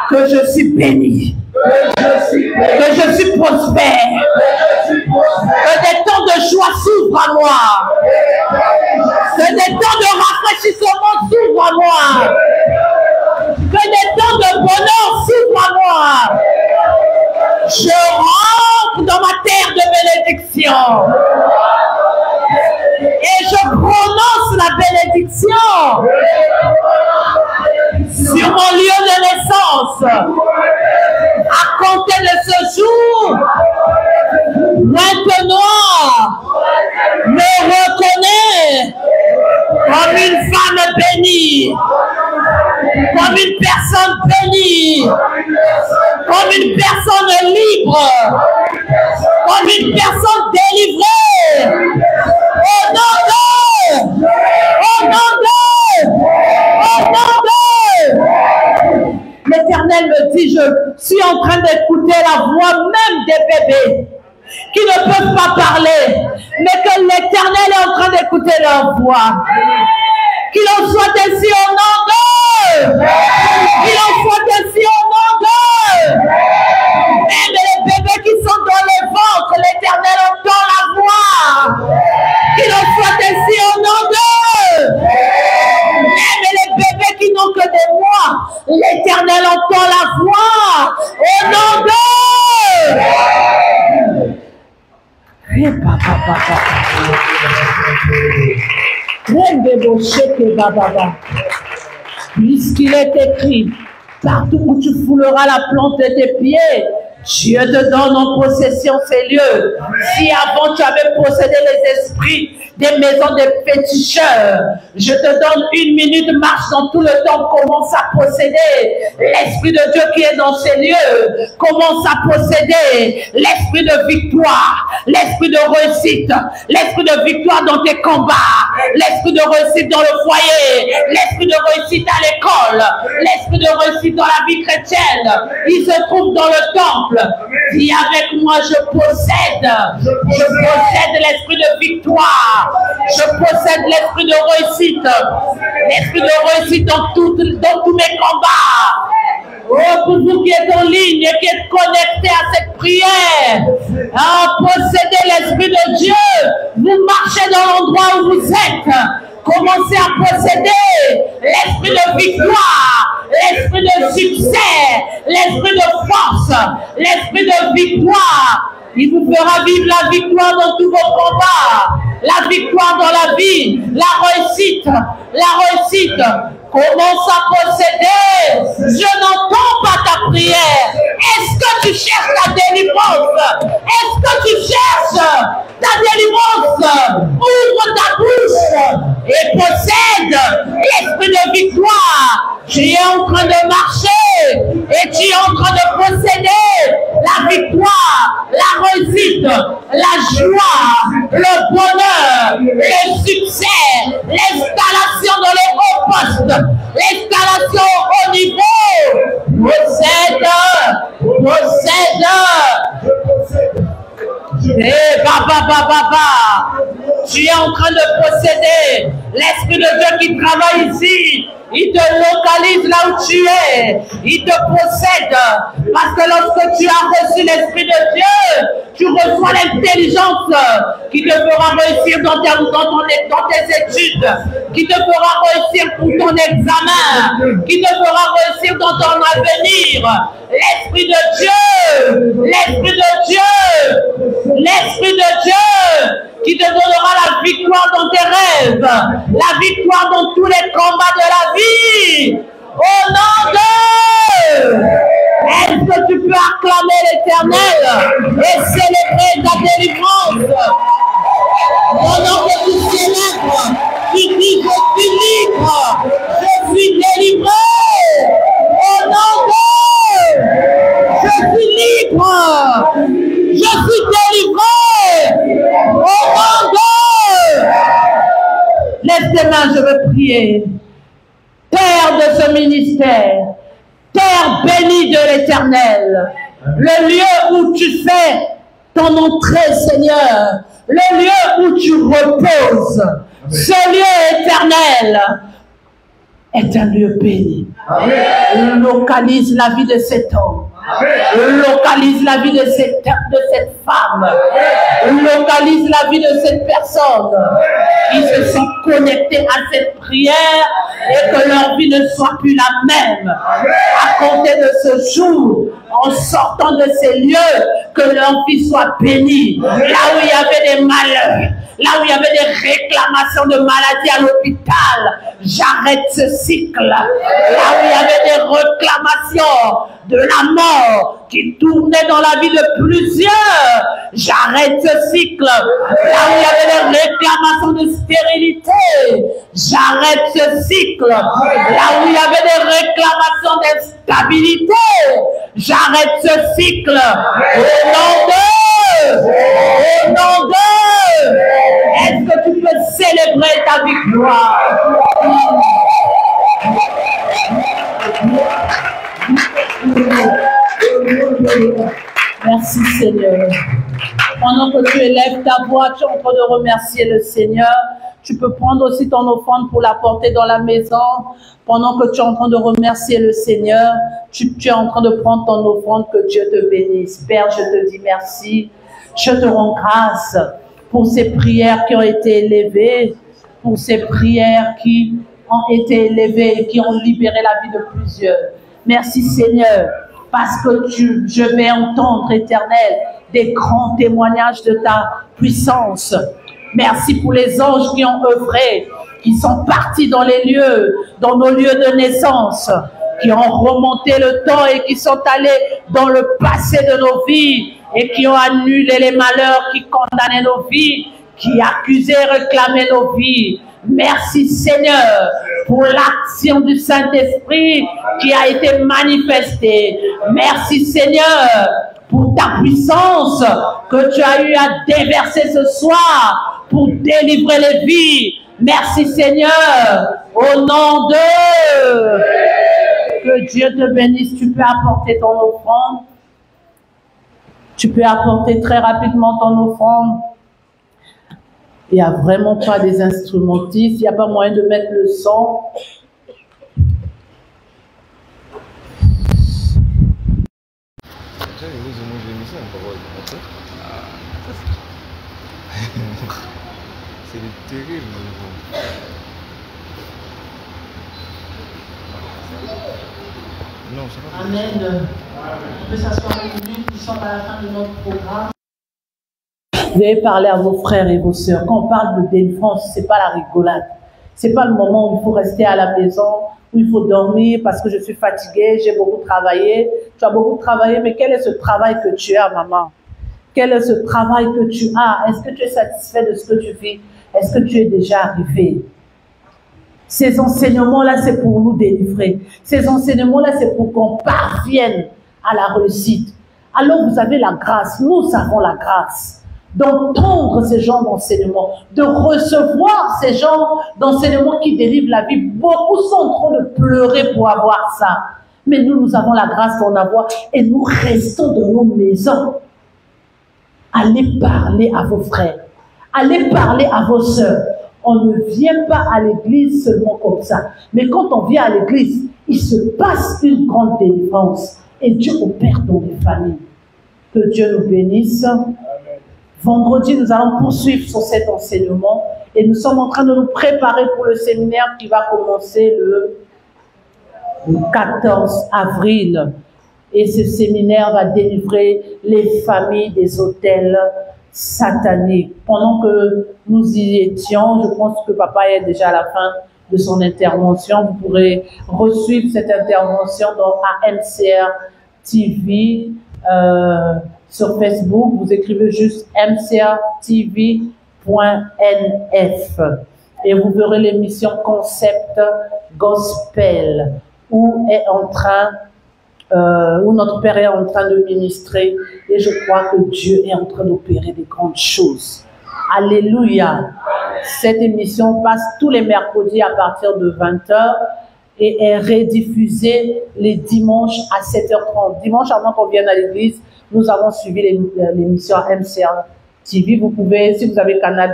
que je suis béni, que je suis prospère, que des temps de joie s'ouvrent à moi, que des temps de rafraîchissement s'ouvrent à moi, que des temps de bonheur s'ouvrent à moi. Je rentre dans ma terre de bénédiction et je prononce la bénédiction sur mon lieu de naissance. À compter de ce jour, maintenant, me reconnais comme comme une femme bénie, comme une personne bénie, comme une personne libre, comme une personne délivrée. Au nom de, au nom de, au nom de. L'Éternel me dit, je suis en train d'écouter la voix même des bébés qui ne peuvent pas parler, mais que l'Éternel est en train d'écouter leur voix. Qu'il en soit ainsi au nom d'eux. Qu'il en soit ainsi au nom d'eux. Même les bébés qui sont dans les ventres, l'Éternel entend la voix. Qu'il en soit ainsi au nom d'eux. Même les bébés qui n'ont que des mois, l'Éternel entend la voix au nom d'eux. Puisqu'il est écrit, partout où tu fouleras la plante de tes pieds, Dieu te donne en possession ces lieux. Si avant tu avais possédé les esprits des maisons des féticheurs, je te donne 1 minute, marche dans tout le temps, commence à posséder l'Esprit de Dieu qui est dans ces lieux. Commence à posséder l'Esprit de victoire, l'Esprit de réussite, l'Esprit de victoire dans tes combats, l'Esprit de réussite dans le foyer, l'Esprit de réussite à l'école, l'Esprit de réussite dans la vie chrétienne. Il se trouve dans le temple. Dis avec moi, je possède l'Esprit de victoire, je possède l'Esprit de réussite dans tous mes combats. Oh, pour vous qui êtes en ligne et qui êtes connectés à cette prière, possédez l'Esprit de Dieu. Vous marchez dans l'endroit où vous êtes. Commencez à posséder l'esprit de victoire, l'esprit de succès, l'esprit de force, l'esprit de victoire. Il vous fera vivre la victoire dans tous vos combats, la victoire dans la vie, la réussite, la réussite. Commence à posséder. Je n'entends pas ta prière. Est-ce que tu cherches ta délivrance? Est-ce que tu cherches ta délivrance? Ouvre ta bouche et possède l'esprit de victoire. Tu es en train de marcher et tu es en train de posséder la victoire, la réussite, la joie, le bonheur, le succès, l'installation dans les hauts postes, l'installation au haut niveau. Possède. Et tu es en train de posséder l'Esprit de Dieu qui travaille ici. Il te localise là où tu es. Il te possède. Parce que lorsque tu as reçu l'Esprit de Dieu, tu reçois l'intelligence qui te fera réussir dans tes études, qui te fera réussir pour ton examen, qui te fera réussir dans ton avenir. L'Esprit de Dieu, l'Esprit de Dieu, l'Esprit de Dieu qui te donnera la victoire dans tes rêves, la victoire dans tous les combats de la vie. Au nom de... Est-ce que tu peux acclamer l'Éternel et célébrer ta délivrance? Pendant que tu célèbres, tu dis, je suis libre, je suis délivré. Au nom de... Je suis libre, je suis délivré. Au nom de... Lève tes mains, je veux prier. Père de ce ministère, Terre bénie de l'Éternel, le lieu où tu fais ton entrée, Seigneur, le lieu où tu reposes, ce lieu éternel est un lieu béni. Amen. Localise la vie de cet homme. Amen. Localise la vie de cette femme. Amen. Localise la vie de cette personne. Qui se sont connectés à cette prière et que leur vie ne soit plus la même. Amen. À compter de ce jour, en sortant de ces lieux, que leur vie soit bénie. Là où il y avait des malheurs, Là où il y avait des réclamations de maladies à l'hôpital, j'arrête ce cycle. Là où il y avait des réclamations de la mort qui tournait dans la vie de plusieurs, j'arrête ce cycle. Là où il y avait des réclamations de stérilité, j'arrête ce cycle. Là où il y avait des réclamations d'instabilité, j'arrête ce cycle. Au nom d'eux, est-ce que tu peux célébrer ta victoire? Merci Seigneur. Pendant que tu élèves ta voix, tu es en train de remercier le Seigneur. Tu peux prendre aussi ton offrande pour la porter dans la maison. Pendant que tu es en train de remercier le Seigneur, tu es en train de prendre ton offrande. Que Dieu te bénisse. Père, je te dis merci. Je te rends grâce pour ces prières qui ont été élevées, pour ces prières qui ont été élevées et qui ont libéré la vie de plusieurs. Merci Seigneur, parce que je vais entendre, Éternel, des grands témoignages de ta puissance. Merci pour les anges qui ont œuvré, qui sont partis dans les lieux, dans nos lieux de naissance, qui ont remonté le temps et qui sont allés dans le passé de nos vies et qui ont annulé les malheurs qui condamnaient nos vies, qui accusaient et réclamaient nos vies. Merci Seigneur pour l'action du Saint-Esprit qui a été manifestée. Merci Seigneur pour ta puissance que tu as eu à déverser ce soir pour délivrer les vies. Merci Seigneur, au nom de... Que Dieu te bénisse. Tu peux apporter ton offrande. Tu peux apporter très rapidement ton offrande. Il n'y a vraiment pas des instrumentistes. Il n'y a pas moyen de mettre le son. C'est terrible. Non, c'est pas Amen. On peut s'asseoir une minute. Nous sommes à la fin de notre programme. Vous avez parlé à vos frères et vos sœurs. Quand on parle de délivrance, c'est pas la rigolade. C'est pas le moment où il faut rester à la maison, où il faut dormir parce que je suis fatiguée, j'ai beaucoup travaillé. Tu as beaucoup travaillé, mais quel est ce travail que tu as, maman? Quel est ce travail que tu as? Est-ce que tu es satisfait de ce que tu vis? Est-ce que tu es déjà arrivé? Ces enseignements-là, c'est pour nous délivrer. Ces enseignements-là, c'est pour qu'on parvienne à la réussite. Alors vous avez la grâce, nous avons la grâce d'entendre ces genres d'enseignements, de recevoir ces genres d'enseignements qui délivrent la vie. Beaucoup sont en train de pleurer pour avoir ça. Mais nous avons la grâce d'en avoir et nous restons dans nos maisons. Allez parler à vos frères. Allez parler à vos sœurs. On ne vient pas à l'église seulement comme ça. Mais quand on vient à l'église, il se passe une grande délivrance. Et Dieu opère dans les familles. Que Dieu nous bénisse. Amen. Vendredi, nous allons poursuivre sur cet enseignement. Et nous sommes en train de nous préparer pour le séminaire qui va commencer le 14 avril. Et ce séminaire va délivrer les familles des hôtels sataniques. Pendant que nous y étions, je pense que papa est déjà à la fin de son intervention. Vous pourrez resuivre cette intervention dans AMCR TV sur Facebook. Vous écrivez juste mcrtv.nf et vous verrez l'émission Concept Gospel où notre Père est en train de ministrer et je crois que Dieu est en train d'opérer des grandes choses. Alléluia. Cette émission passe tous les mercredis à partir de 20h et est rediffusée les dimanches à 7h30. Dimanche avant qu'on vienne à l'église, nous avons suivi l'émission MCR TV. Vous pouvez, si vous avez Canal+,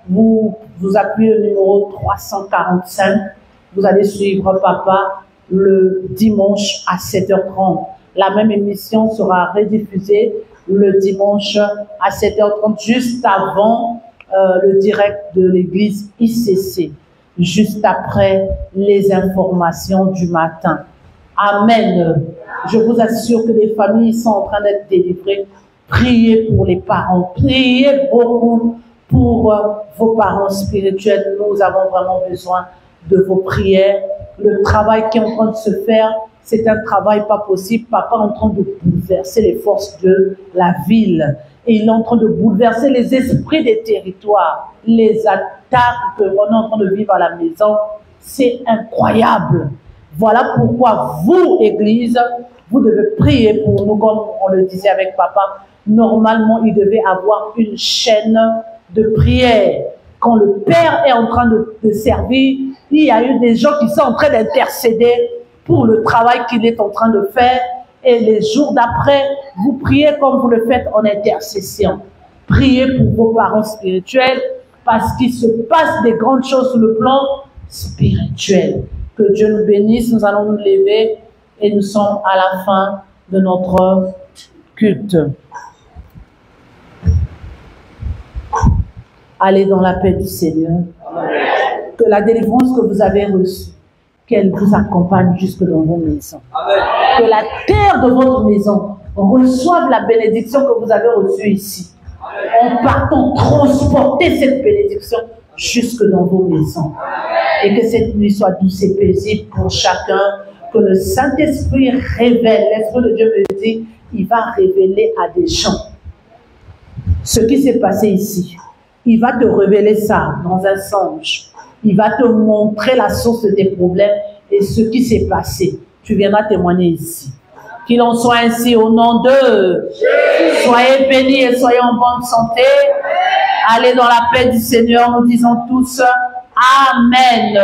vous appuyez le numéro 345. Vous allez suivre papa le dimanche à 7h30. La même émission sera rediffusée le dimanche à 7h30, juste avant le direct de l'église ICC, juste après les informations du matin. Amen. Je vous assure que les familles sont en train d'être délivrées. Priez pour les parents, priez beaucoup pour vos parents spirituels. Nous avons vraiment besoin de vos prières. Le travail qui est en train de se faire, c'est un travail pas possible. Papa est en train de bouleverser les forces de la ville. Et il est en train de bouleverser les esprits des territoires. Les attaques que l'on est en train de vivre à la maison, c'est incroyable. Voilà pourquoi vous, Église, vous devez prier pour nous, comme on le disait avec papa. Normalement, il devait avoir une chaîne de prière. Quand le Père est en train de servir, il y a eu des gens qui sont en train d'intercéder pour le travail qu'il est en train de faire. Et les jours d'après, vous priez comme vous le faites en intercession. Priez pour vos parents spirituels parce qu'il se passe des grandes choses sur le plan spirituel. Que Dieu nous bénisse, nous allons nous lever et nous sommes à la fin de notre culte. Allez dans la paix du Seigneur. Amen. Que la délivrance que vous avez reçue, qu'elle vous accompagne jusque dans vos maisons. Amen. Que la terre de votre maison reçoive la bénédiction que vous avez reçue ici. Amen. En partant transporter cette bénédiction jusque dans vos maisons. Et que cette nuit soit douce et paisible pour chacun. Que le Saint-Esprit révèle, l'Esprit de Dieu me dit, il va révéler à des gens ce qui s'est passé ici. Il va te révéler ça dans un songe. Il va te montrer la source de tes problèmes et ce qui s'est passé. Tu viendras témoigner ici. Qu'il en soit ainsi au nom de Jésus. Soyez bénis et soyez en bonne santé. Allez dans la paix du Seigneur. Nous disons tous Amen.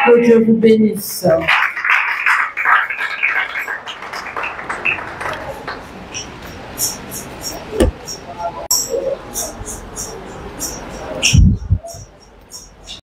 Que Dieu vous bénisse.